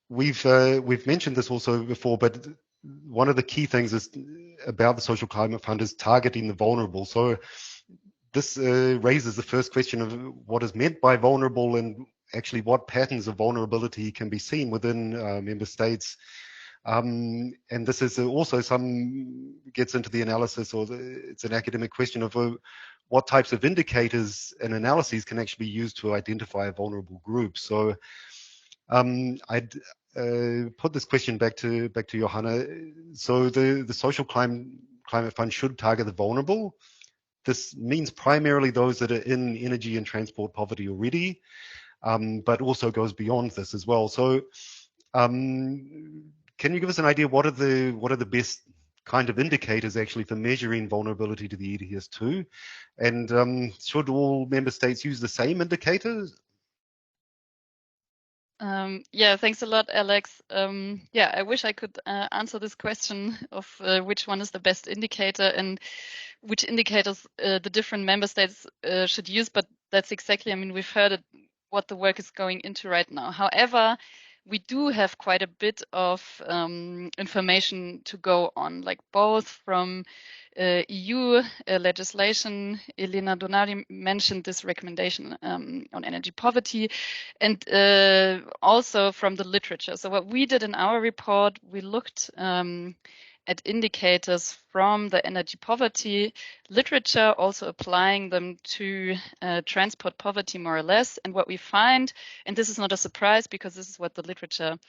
we've mentioned this also before, but one of the key things is about the Social Climate Fund is targeting the vulnerable. So this raises the first question of what is meant by vulnerable, and actually what patterns of vulnerability can be seen within member states. And this is also gets into the analysis, or it's an academic question of what types of indicators and analyses can actually be used to identify a vulnerable group. So I'd put this question back to Johanna. So the social climate fund should target the vulnerable. This means primarily those that are in energy and transport poverty already, but also goes beyond this as well. So can you give us an idea what are the best kind of indicators actually for measuring vulnerability to the ETS2? And should all member states use the same indicators? Yeah, thanks a lot, Alex. Yeah, I wish I could answer this question of which one is the best indicator and which indicators the different member states should use, but that's exactly, I mean, we've heard it, what the work is going into right now. However, we do have quite a bit of information to go on, like both from EU legislation. Elena Donati mentioned this recommendation on energy poverty, and also from the literature. So what we did in our report, we looked at indicators from the energy poverty literature, also applying them to transport poverty more or less. And what we find, and this is not a surprise because this is what the literature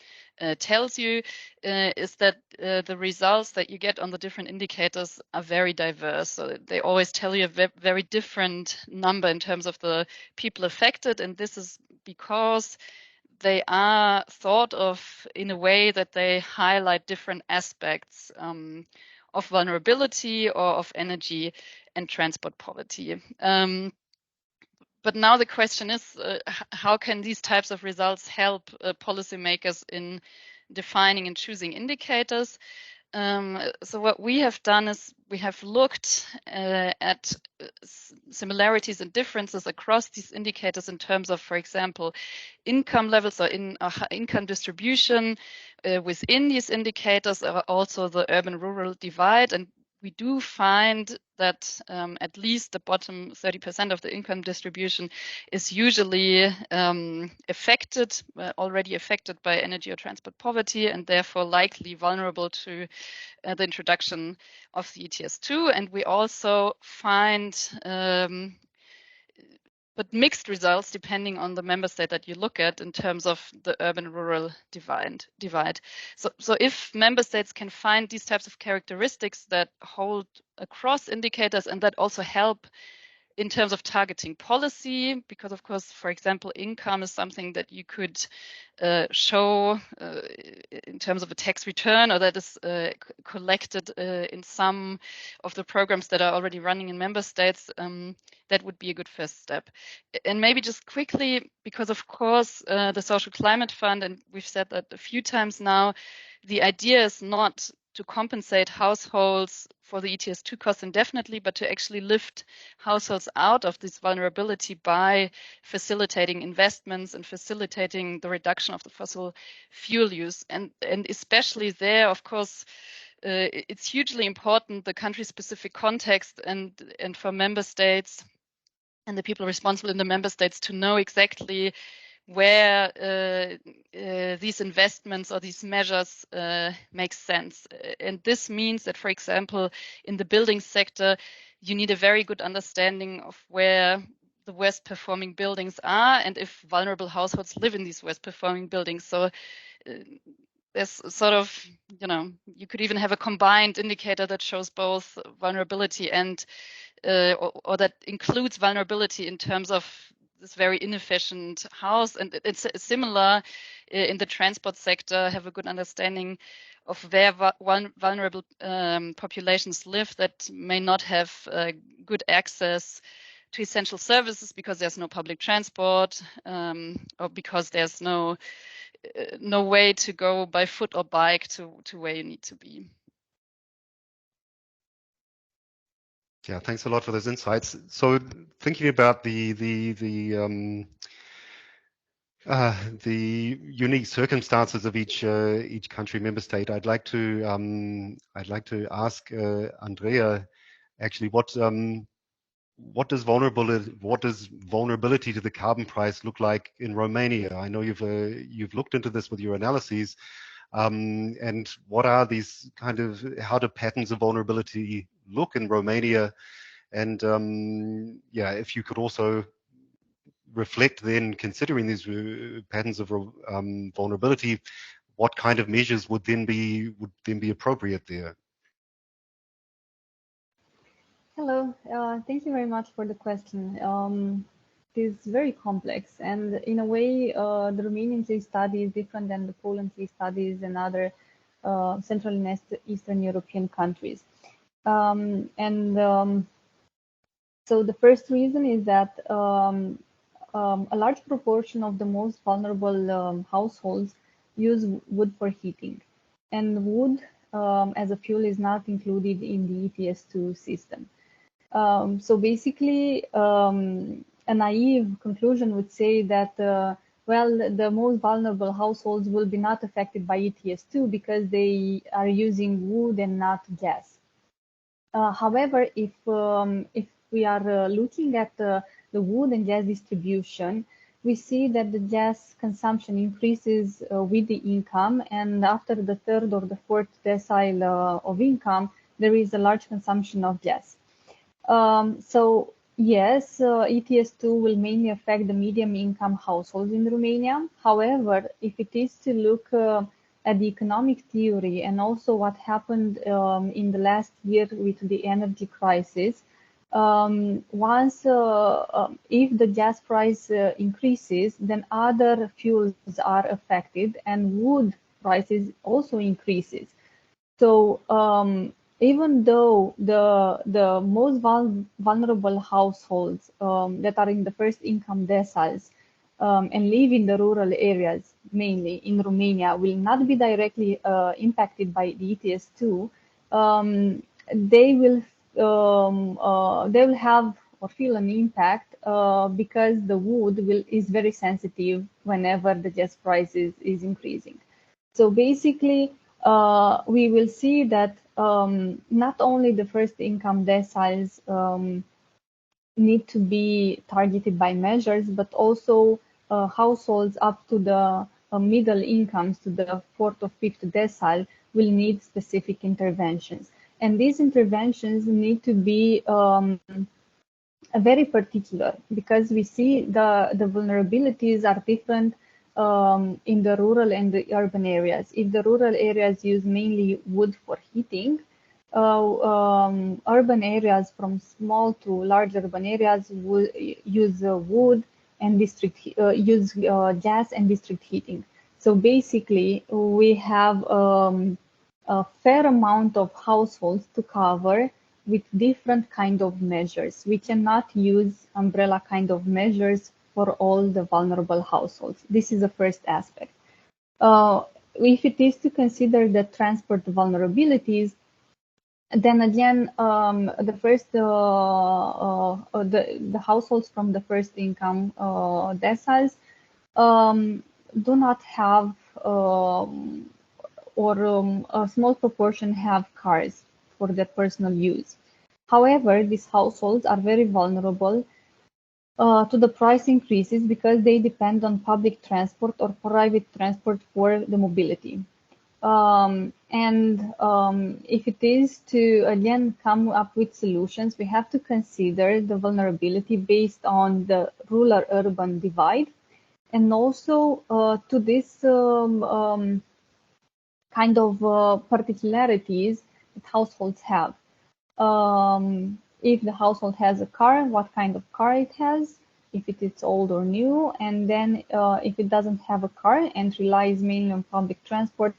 tells you, is that the results that you get on the different indicators are very diverse. So they always tell you a very different number in terms of the people affected. And this is because they are thought of in a way that they highlight different aspects of vulnerability or of energy and transport poverty. But now the question is, how can these types of results help policymakers in defining and choosing indicators? So what we have done is we have looked at similarities and differences across these indicators in terms of, for example, income levels or income distribution within these indicators, or also the urban-rural divide. And we do find that at least the bottom 30% of the income distribution is usually affected, already affected by energy or transport poverty, and therefore likely vulnerable to the introduction of the ETS2. And we also find but mixed results depending on the member state that you look at in terms of the urban-rural divide. So if member states can find these types of characteristics that hold across indicators and that also help in terms of targeting policy, because of course, for example, income is something that you could show in terms of a tax return, or that is collected in some of the programs that are already running in member states. That would be a good first step. And maybe just quickly, because of course, the Social Climate Fund, and we've said that a few times now, the idea is not to compensate households for the ETS2 costs indefinitely, but to actually lift households out of this vulnerability by facilitating investments and facilitating the reduction of the fossil fuel use. And especially there, of course, it's hugely important, the country-specific context, and for member states and the people responsible in the member states to know exactly where these investments or these measures make sense. And this means that, for example, in the building sector, you need a very good understanding of where the worst performing buildings are and if vulnerable households live in these worst performing buildings. So there's sort of, you could even have a combined indicator that shows both vulnerability and or that includes vulnerability in terms of this very inefficient house. And it's similar in the transport sector, have a good understanding of where vulnerable populations live that may not have good access to essential services because there's no public transport, or because there's no way to go by foot or bike to where you need to be. Yeah, thanks a lot for those insights. So thinking about the unique circumstances of each country member state, I'd like to ask Andrea, actually, what does vulnerability to the carbon price look like in Romania? I know you've looked into this with your analyses, and what are these how do patterns of vulnerability look in Romania? And yeah, if you could also reflect then, considering these patterns of vulnerability, what kind of measures would then be appropriate there? Hello, thank you very much for the question. It is very complex, and in a way, the Romanian case study is different than the Poland case studies and other Central and Eastern European countries. So the first reason is that a large proportion of the most vulnerable households use wood for heating, and wood as a fuel is not included in the ETS2 system. So basically, a naive conclusion would say that, well, the most vulnerable households will be not affected by ETS2 because they are using wood and not gas. However, if we are looking at the wood and gas distribution, we see that the gas consumption increases with the income, and after the third or the fourth decile of income, there is a large consumption of gas. So yes, ETS2 will mainly affect the medium income households in Romania. However, if it is to look at the economic theory and also what happened in the last year with the energy crisis, if the gas price increases, then other fuels are affected and wood prices also increases. So even though the most vulnerable households that are in the first income deciles and live in the rural areas, mainly in Romania, will not be directly impacted by the ETS2, they will have or feel an impact because the wood is very sensitive whenever the gas price is increasing. So basically, we will see that not only the first income deciles need to be targeted by measures, but also households up to the middle incomes, to the fourth or fifth decile, will need specific interventions. And these interventions need to be very particular, because we see the vulnerabilities are different in the rural and the urban areas. If the rural areas use mainly wood for heating, urban areas from small to large urban areas will use wood and use gas and district heating. So basically, we have a fair amount of households to cover with different kind of measures. We cannot use umbrella kind of measures for all the vulnerable households. This is the first aspect. If it is to consider the transport vulnerabilities, then again, the households from the first income deciles do not have, a small proportion have cars for their personal use. However, these households are very vulnerable to the price increases because they depend on public transport or private transport for the mobility. If it is to, again, come up with solutions, we have to consider the vulnerability based on the rural-urban divide, and also to this kind of particularities that households have. If the household has a car, what kind of car it has, if it is old or new, and then if it doesn't have a car and relies mainly on public transport,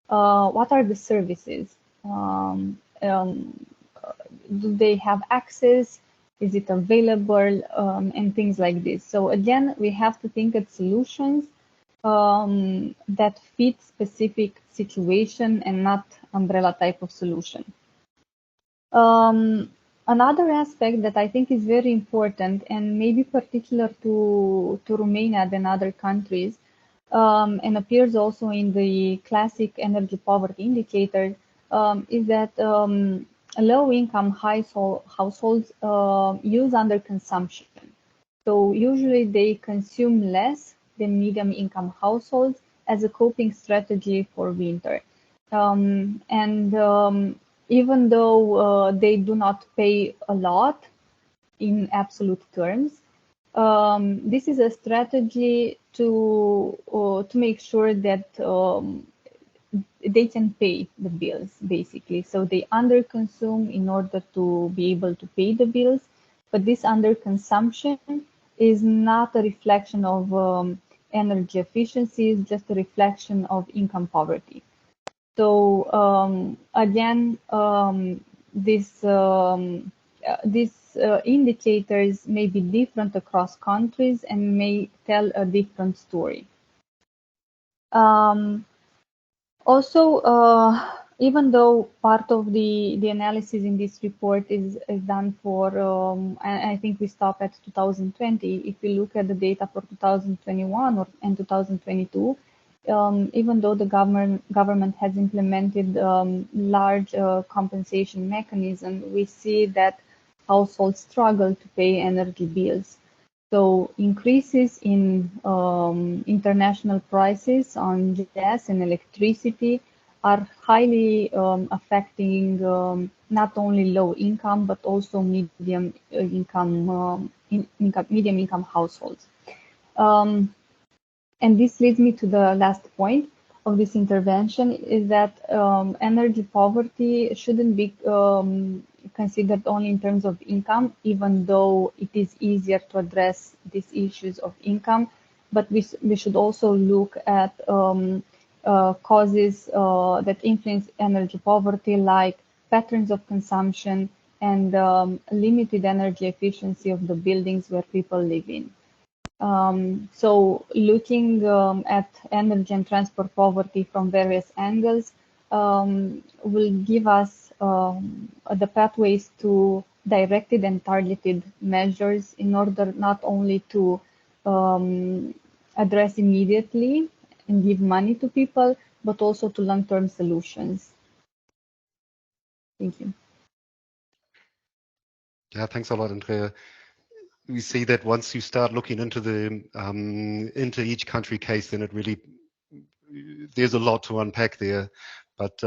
what are the services? Do they have access? Is it available? And things like this. So again, we have to think at solutions that fit specific situation and not umbrella type of solution. Another aspect that I think is very important and maybe particular to Romania than other countries, and appears also in the classic energy poverty indicator, is that low-income households use under consumption. So usually they consume less than medium-income households as a coping strategy for winter. Even though they do not pay a lot in absolute terms, This is a strategy to make sure that they can pay the bills, basically. So they underconsume in order to be able to pay the bills, but this underconsumption is not a reflection of energy efficiency, it's just a reflection of income poverty. So again, these indicators may be different across countries and may tell a different story. Also, even though part of the analysis in this report is done for, I think we stop at 2020. If we look at the data for 2021 and 2022, even though the government has implemented large compensation mechanism, we see that households struggle to pay energy bills. So increases in international prices on gas and electricity are highly affecting not only low income but also medium income households. And this leads me to the last point of this intervention, is that energy poverty shouldn't be considered only in terms of income, even though it is easier to address these issues of income, but we should also look at causes that influence energy poverty, like patterns of consumption and limited energy efficiency of the buildings where people live in. So looking at energy and transport poverty from various angles will give us the pathways to directed and targeted measures in order not only to address immediately and give money to people, but also to long-term solutions. Thank you. Yeah, thanks a lot, Andrea. We see that once you start looking into the into each country case, then it really, there's a lot to unpack there. But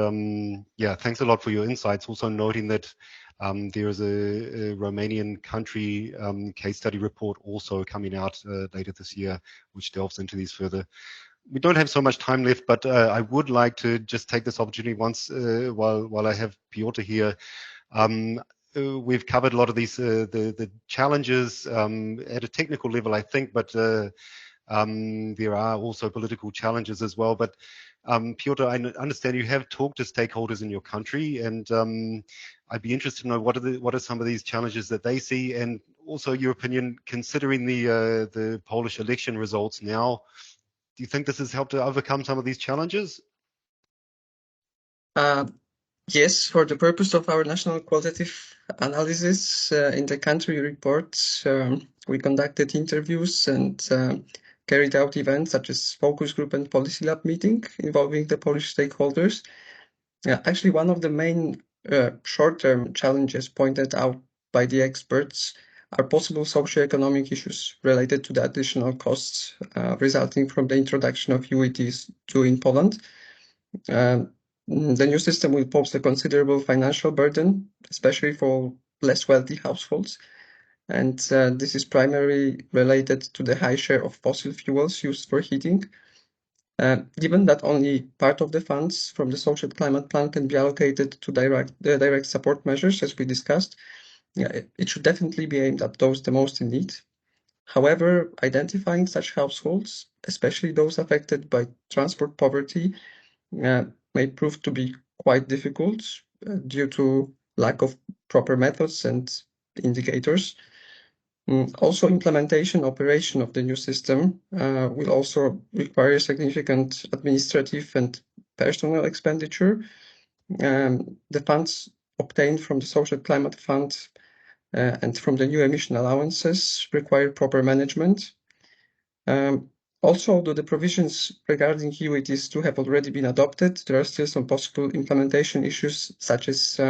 yeah, thanks a lot for your insights. Also noting that there is a Romanian country case study report also coming out later this year, which delves into these further. We don't have so much time left, but I would like to just take this opportunity once while I have Piotr here. We've covered a lot of these the challenges at a technical level, I think, but there are also political challenges as well. But Piotr, I understand you have talked to stakeholders in your country, and I'd be interested to know what are some of these challenges that they see, and also your opinion considering the Polish election results now. Do you think this has helped to overcome some of these challenges? Yes, for the purpose of our national qualitative analysis in the country reports, we conducted interviews and carried out events such as focus group and policy lab meeting involving the Polish stakeholders. Actually, one of the main short-term challenges pointed out by the experts are possible socioeconomic issues related to the additional costs resulting from the introduction of EU ETS2 in Poland. The new system will pose a considerable financial burden, especially for less wealthy households. And this is primarily related to the high share of fossil fuels used for heating. Given that only part of the funds from the social climate plan can be allocated to direct support measures, as we discussed, it should definitely be aimed at those the most in need. However, identifying such households, especially those affected by transport poverty, may prove to be quite difficult due to lack of proper methods and indicators. Also, implementation operation of the new system will also require significant administrative and personnel expenditure. The funds obtained from the Social Climate Fund and from the new emission allowances require proper management. Also, although the provisions regarding EU ETS2 have already been adopted, there are still some possible implementation issues, such as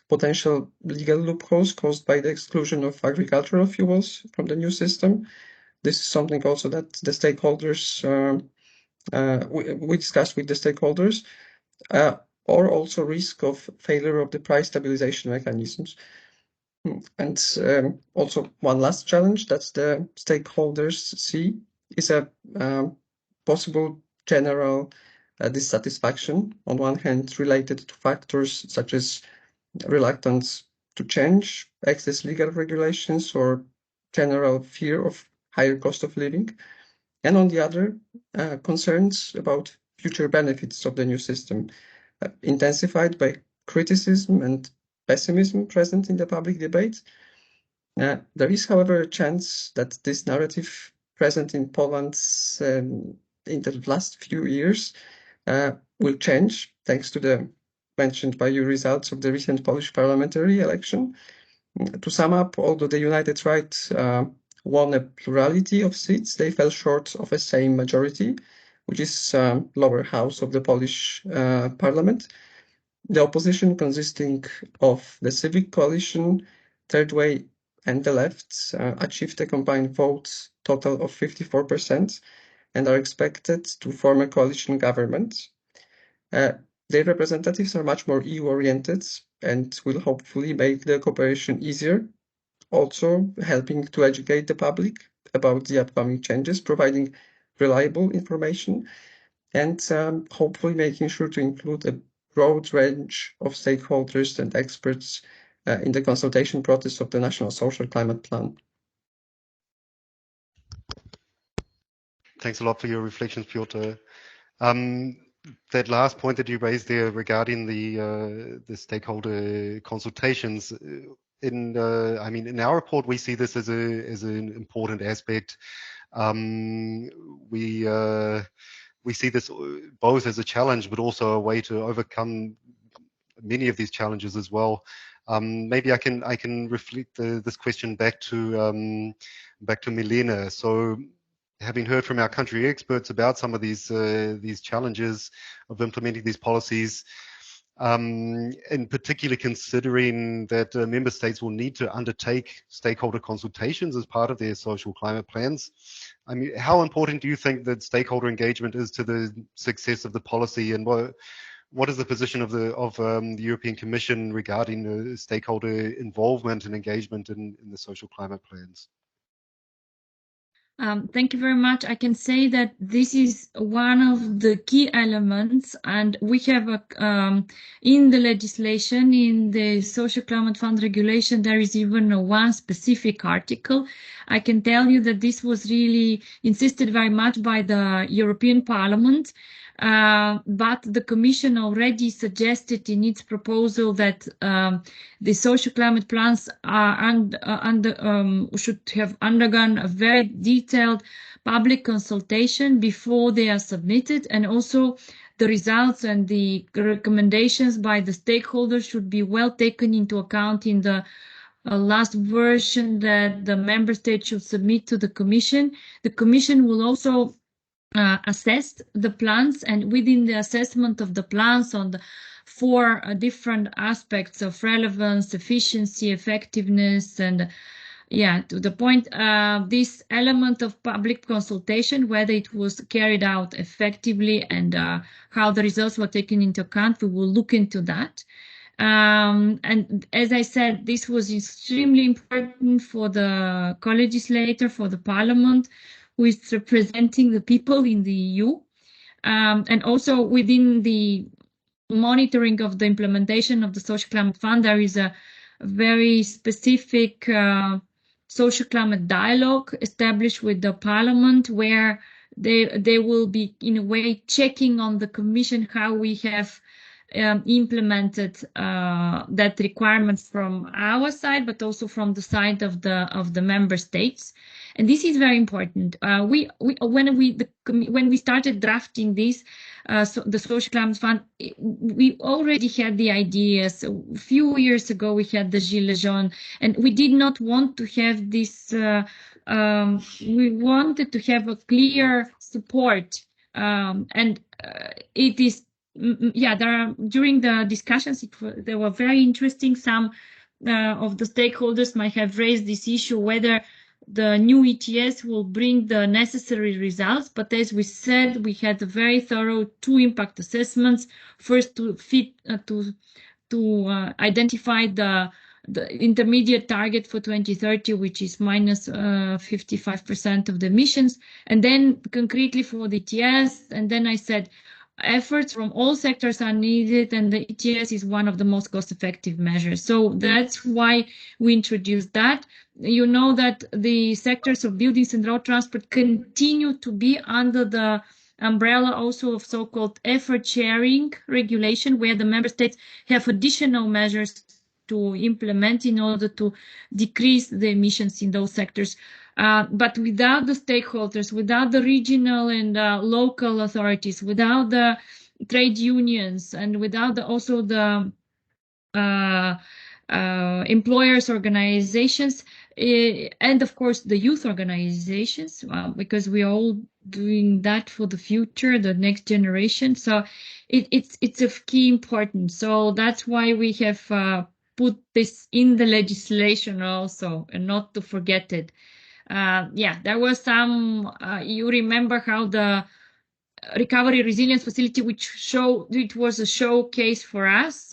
potential legal loopholes caused by the exclusion of agricultural fuels from the new system. This is something also that the stakeholders, we discussed with the stakeholders, or also risk of failure of the price stabilization mechanisms. And also one last challenge that the stakeholders see is a possible general dissatisfaction, on one hand related to factors such as reluctance to change, excess legal regulations, or general fear of higher cost of living, and on the other, concerns about future benefits of the new system, intensified by criticism and pessimism present in the public debate. There is, however, a chance that this narrative present in Poland in the last few years will change thanks to the mentioned by you results of the recent Polish parliamentary election. To sum up, although the United Right won a plurality of seats, they fell short of a same majority, which is lower house of the Polish parliament. The opposition, consisting of the Civic Coalition, Third Way, and the left, achieved a combined vote total of 54% and are expected to form a coalition government. Their representatives are much more EU-oriented and will hopefully make the cooperation easier, also helping to educate the public about the upcoming changes, providing reliable information, and hopefully making sure to include a broad range of stakeholders and experts in the consultation process of the National Social Climate Plan. Thanks a lot for your reflections, Piotr. That last point that you raised there regarding the stakeholder consultations, in our report we see this as an important aspect. We see this both as a challenge, but also a way to overcome many of these challenges as well. Maybe I can reflect this question back to Milena. So, having heard from our country experts about some of these challenges of implementing these policies, in particular considering that member states will need to undertake stakeholder consultations as part of their social climate plans. I mean, how important do you think that stakeholder engagement is to the success of the policy, and what is the position of the European Commission regarding stakeholder involvement and engagement in the social climate plans? Thank you very much. I can say that this is one of the key elements, and we have in the legislation, in the Social Climate Fund regulation, there is even one specific article. I can tell you that this was really insisted very much by the European Parliament. But the Commission already suggested in its proposal that the social climate plans are should have undergone a very detailed public consultation before they are submitted, and also the results and the recommendations by the stakeholders should be well taken into account in the last version that the member state should submit to the Commission. The Commission will also assess the plans, and within the assessment of the plans on the four different aspects of relevance, efficiency, effectiveness, and to the point, this element of public consultation, whether it was carried out effectively and how the results were taken into account, we will look into that. And as I said, this was extremely important for the co-legislator, for the Parliament, who is representing the people in the EU, and also within the monitoring of the implementation of the Social Climate Fund, there is a very specific social climate dialogue established with the Parliament, where they will be in a way checking on the Commission how we have implemented that requirement from our side, but also from the side of the member states. And this is very important. When we started drafting this, the Social Climate Fund, we already had the ideas. A few years ago, we had the Gilets jaunes, and we did not want to have this. We wanted to have a clear support, and it is. During the discussions, they were very interesting. Some of the stakeholders might have raised this issue whether the new ETS will bring the necessary results. But as we said, we had a very thorough two impact assessments. First, to identify the the intermediate target for 2030, which is minus 55% of the emissions, and then concretely for the ETS. And then I said efforts from all sectors are needed, and the ETS is one of the most cost-effective measures. So that's why we introduced that. You know that the sectors of buildings and road transport continue to be under the umbrella also of so-called effort sharing regulation, where the member states have additional measures to implement in order to decrease the emissions in those sectors. But without the stakeholders, without the regional and local authorities, without the trade unions, and without also the employers organizations, and of course the youth organizations, because we are all doing that for the future, the next generation. So it's of key importance. So that's why we have put this in the legislation also, and not to forget it. Yeah, there was some, you remember how the recovery resilience facility, which it was a showcase for us,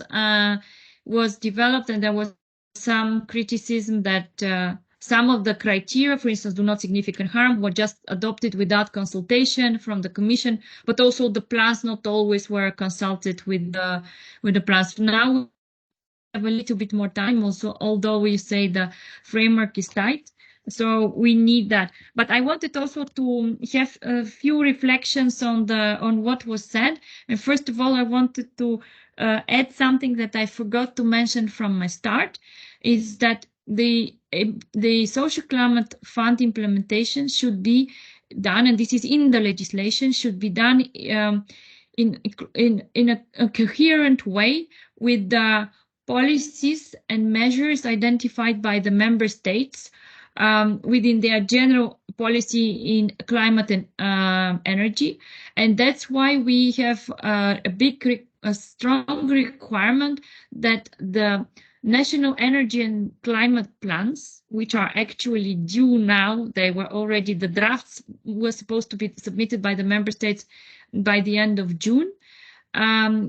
was developed, and there was some criticism that some of the criteria, for instance, do not significant harm, were just adopted without consultation from the Commission, but also the plans not always were consulted with the plans. Now we have a little bit more time also, although we say the framework is tight. So we need that. But I wanted also to have a few reflections on what was said. And first of all, I wanted to add something that I forgot to mention from my start, is that the Social Climate Fund implementation should be done, and this is in the legislation, should be done in a coherent way with the policies and measures identified by the member states within their general policy in climate and energy. And that's why we have a strong requirement that the national energy and climate plans, which are actually due now, they were already, the drafts were supposed to be submitted by the member states by the end of June.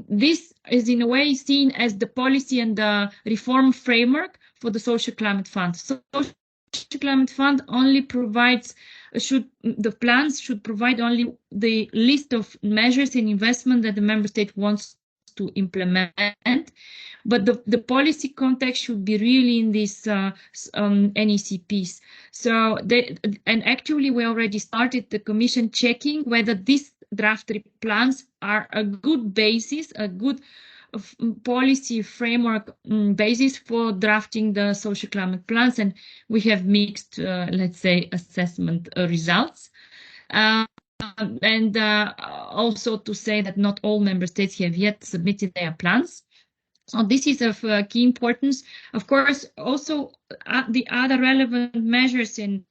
This is in a way seen as the policy and the reform framework for the Social Climate Fund. So Social Climate Fund only provides, the plans should provide only the list of measures and investment that the member state wants to implement, but the policy context should be really in this NECPs. So and actually we already started the Commission checking whether these draft plans are a good basis, a good policy framework basis for drafting the social climate plans, and we have mixed, let's say, assessment results. And also to say that not all member states have yet submitted their plans. So this is of key importance. Of course, also the other relevant measures and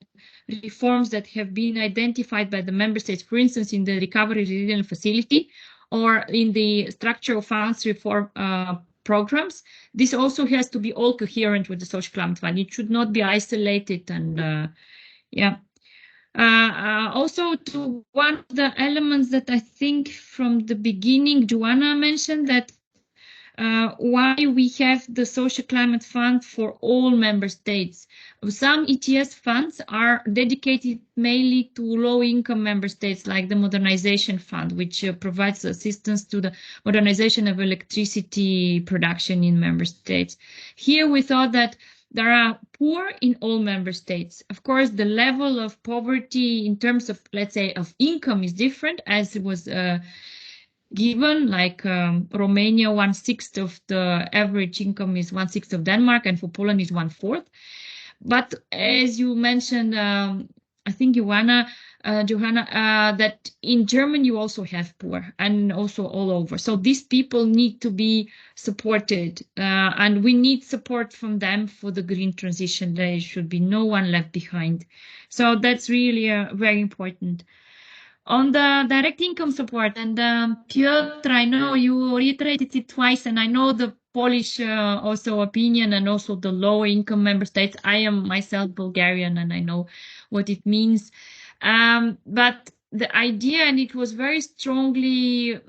reforms that have been identified by the member states, for instance, in the Recovery Resilience Facility or in the structural funds reform programs, this also has to be all coherent with the Social Climate Fund. It should not be isolated. And yeah. Also, to one of the elements that I think from the beginning, Joanna mentioned that why we have the Social Climate Fund for all member states. Some ETS funds are dedicated mainly to low-income member states, like the Modernization Fund, which provides assistance to the modernization of electricity production in member states. Here we thought that there are poor in all member states. Of course, the level of poverty in terms of, let's say, of income is different, as it was given, like Romania, 1/6 of the average income is 1/6 of Denmark, and for Poland is 1/4. But as you mentioned, I think Johanna, that in Germany you also have poor, and also all over. So these people need to be supported, and we need support from them for the green transition. There should be no one left behind. So that's really very important. On the direct income support, and Piotr, I know you reiterated it twice, and I know the Polish also opinion, and also the low income member states. I am myself Bulgarian, and I know what it means. But the idea, and it was very strongly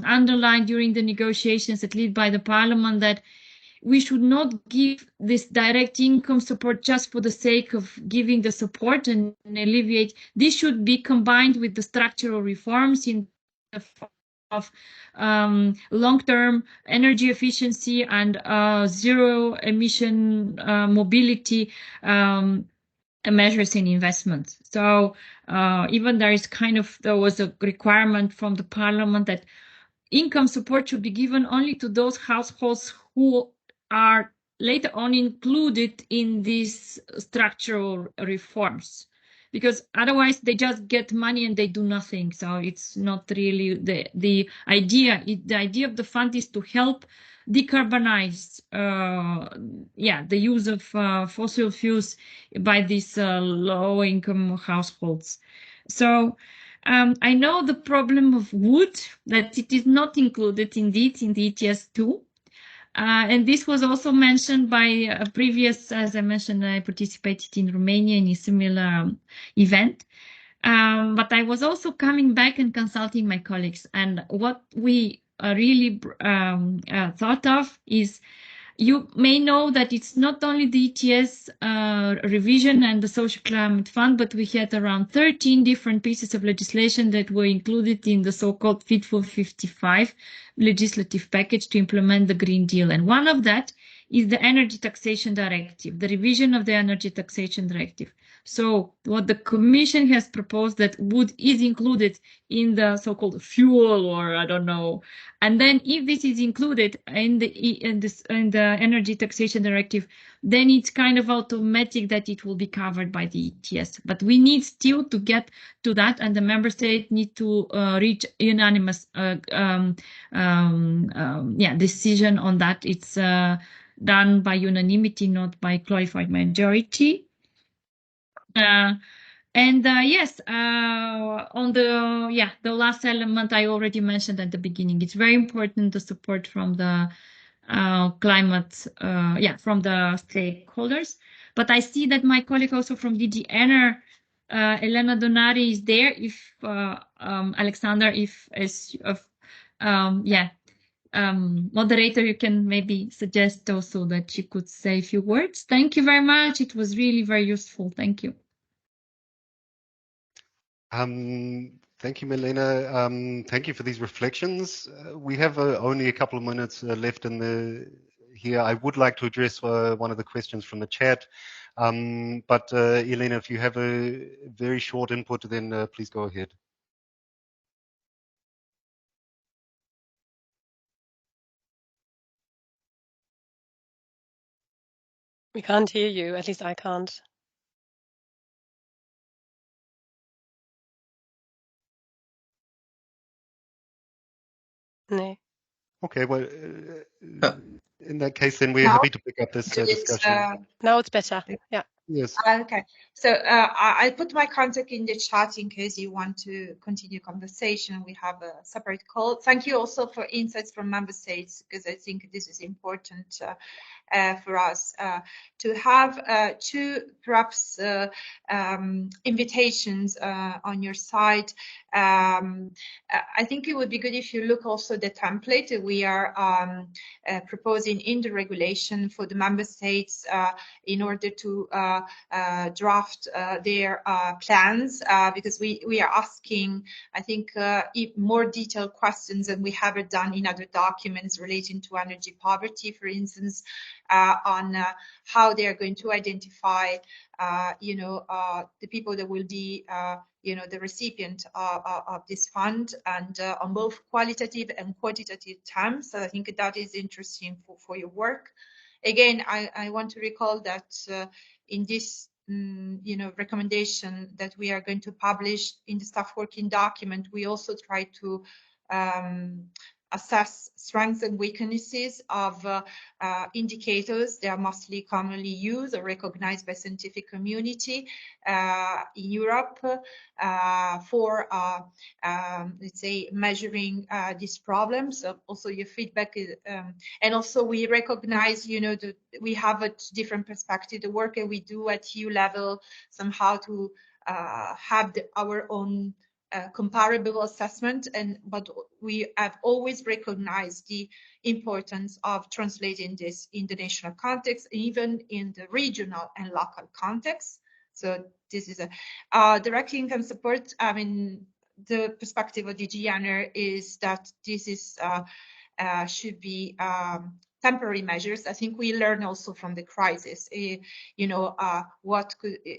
underlined during the negotiations, at least by the parliament, that we should not give this direct income support just for the sake of giving the support and alleviate. This should be combined with the structural reforms in the of long-term energy efficiency and zero emission mobility measures in investments. So even there was a requirement from the parliament that income support should be given only to those households who are later on included in these structural reforms, because otherwise they just get money and they do nothing. So it's not really the idea. The idea of the fund is to help decarbonize the use of fossil fuels by these low-income households. So I know the problem of wood, that it is not included indeed in the ETS2. And this was also mentioned by a previous, as I mentioned, I participated in Romania in a similar event. But I was also coming back and consulting my colleagues. And what we really thought of is, you may know that it's not only the ETS revision and the Social Climate Fund, but we had around 13 different pieces of legislation that were included in the so-called Fit for 55 legislative package to implement the Green Deal. And one of that is the Energy Taxation Directive, the revision of the Energy Taxation Directive. So what the Commission has proposed, that wood is included in the so-called fuel, or I don't know. And then if this is included in the Energy Taxation Directive, then it's kind of automatic that it will be covered by the ETS. But we need still to get to that, and the member states need to reach unanimous decision on that. It's done by unanimity, not by qualified majority. Yes, on the last element I already mentioned at the beginning. It's very important, the support from the climate, from the stakeholders. But I see that my colleague also from DG Ener, Elena Donari, is there. If Alexander, moderator, you can maybe suggest also that she could say a few words. Thank you very much. It was really very useful. Thank you. Thank you, Milena. Thank you for these reflections. We have only a couple of minutes left here. I would like to address one of the questions from the chat. But Elena, if you have a very short input, then please go ahead. We can't hear you, at least I can't. No. Okay, well, in that case, then we're happy to pick up this discussion. Now it's better. Yeah. Yes. Okay. So I put my contact in the chat in case you want to continue conversation. We have a separate call. Thank you also for insights from member states, because I think this is important for us to have two perhaps invitations on your side. I think it would be good if you look also the template we are proposing in the regulation for the member states in order to draft their plans, because we are asking, I think, more detailed questions than we have done in other documents relating to energy poverty, for instance, on how they are going to identify, the people that will be, the recipient of this fund, and on both qualitative and quantitative terms. So I think that is interesting for your work. Again, I want to recall that in this recommendation that we are going to publish in the staff working document, we also try to assess strengths and weaknesses of indicators that are mostly commonly used or recognized by scientific community in Europe for, let's say, measuring these problems. So also your feedback is, and also we recognize, that we have a different perspective. The work that we do at EU level somehow to have our own comparable assessment, but we have always recognized the importance of translating this in the national context, even in the regional and local context. So this is a direct income support. I mean, the perspective of DG ENER is that this is should be temporary measures. I think we learn also from the crisis, you know,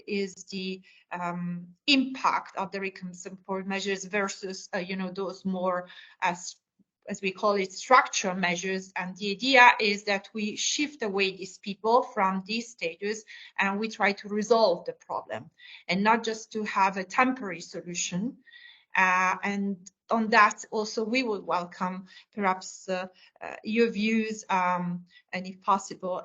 is the impact of the income support measures versus, you know, those more as we call it, structural measures. And the idea is that we shift away these people from these stages and we try to resolve the problem and not just to have a temporary solution. And on that also we would welcome perhaps your views and if possible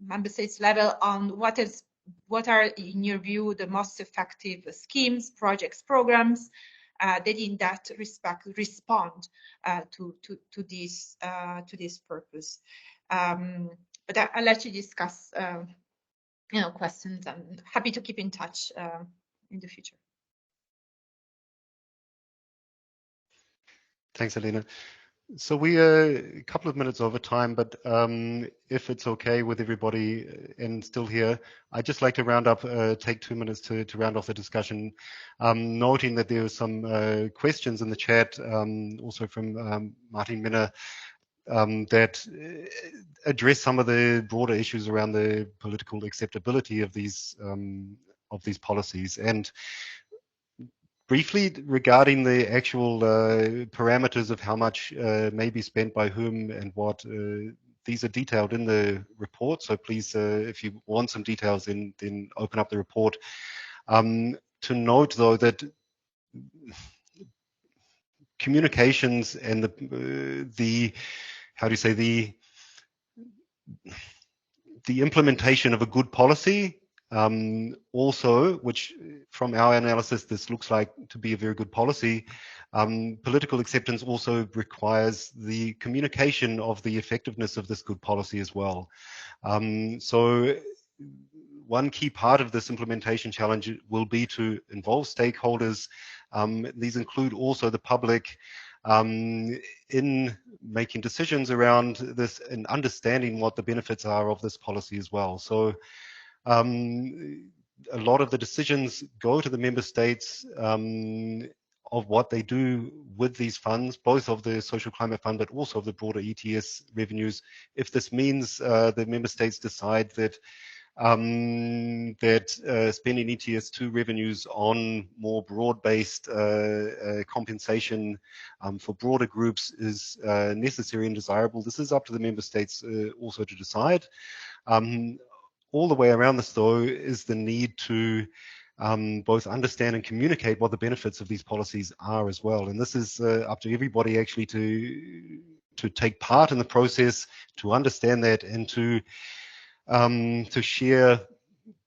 member states level on what are in your view the most effective schemes, projects, programs that in that respect respond to this purpose. But I'll let you discuss you know, questions. I'm happy to keep in touch in the future. Thanks, Elena. So we are a couple of minutes over time, but if it's okay with everybody and still here, I'd just like to round up, take 2 minutes to round off the discussion, noting that there are some questions in the chat, also from Martin Minner, that address some of the broader issues around the political acceptability of these policies. And briefly, regarding the actual parameters of how much may be spent by whom and what, these are detailed in the report. So please, if you want some details, then open up the report. To note, though, that communications and the how do you say, the implementation of a good policy, also, which from our analysis, this looks like to be a very good policy, political acceptance also requires the communication of the effectiveness of this good policy as well. So one key part of this implementation challenge will be to involve stakeholders. These include also the public, in making decisions around this and understanding what the benefits are of this policy as well. So a lot of the decisions go to the member states of what they do with these funds, both of the Social Climate Fund, but also of the broader ETS revenues. If this means the member states decide that spending ETS2 revenues on more broad-based compensation for broader groups is necessary and desirable, this is up to the member states also to decide. All the way around this, though, is the need to both understand and communicate what the benefits of these policies are as well. And this is up to everybody actually to take part in the process, to understand that, and to share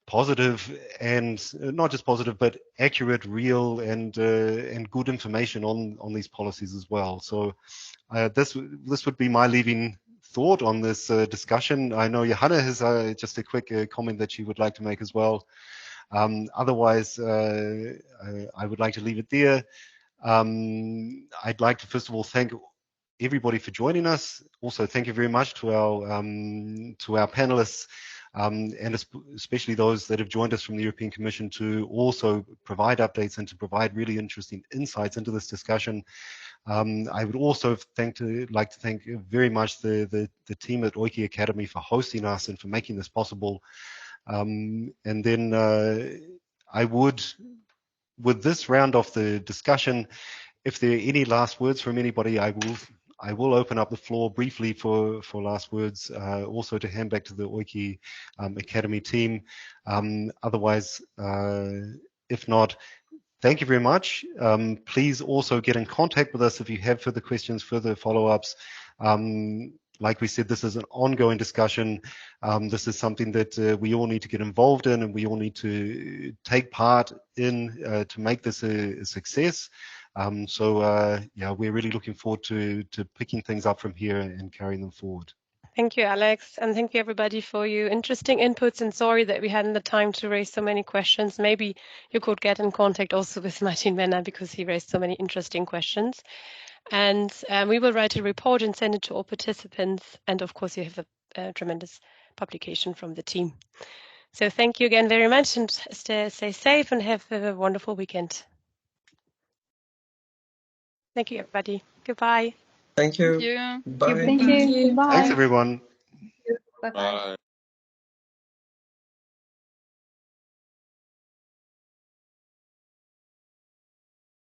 positive and not just positive, but accurate, real, and good information on these policies as well. So this would be my leaving thought on this discussion. I know Johanna has just a quick comment that she would like to make as well. Otherwise, I would like to leave it there. I'd like to first of all thank everybody for joining us. Also, thank you very much to our panelists, and especially those that have joined us from the European Commission to also provide updates and to provide really interesting insights into this discussion. I would also like to thank very much the team at Oiki Academy for hosting us and for making this possible. And then I would, with this round off the discussion, if there are any last words from anybody, I will open up the floor briefly for last words, also to hand back to the Oiki Academy team. Otherwise, if not, thank you very much. Please also get in contact with us if you have further questions, further follow-ups. Like we said, this is an ongoing discussion. This is something that we all need to get involved in, and we all need to take part in to make this a success. So yeah, we're really looking forward to picking things up from here and carrying them forward. Thank you, Alex, and thank you everybody for your interesting inputs, and sorry that we hadn't the time to raise so many questions. Maybe you could get in contact also with Martin Wenner because he raised so many interesting questions. And we will write a report and send it to all participants. And of course, you have a tremendous publication from the team. So thank you again very much, and stay safe and have a wonderful weekend. Thank you, everybody. Goodbye. Thank you. Thank you. Bye. Thank you. Goodbye. Thanks, everyone. Bye-bye.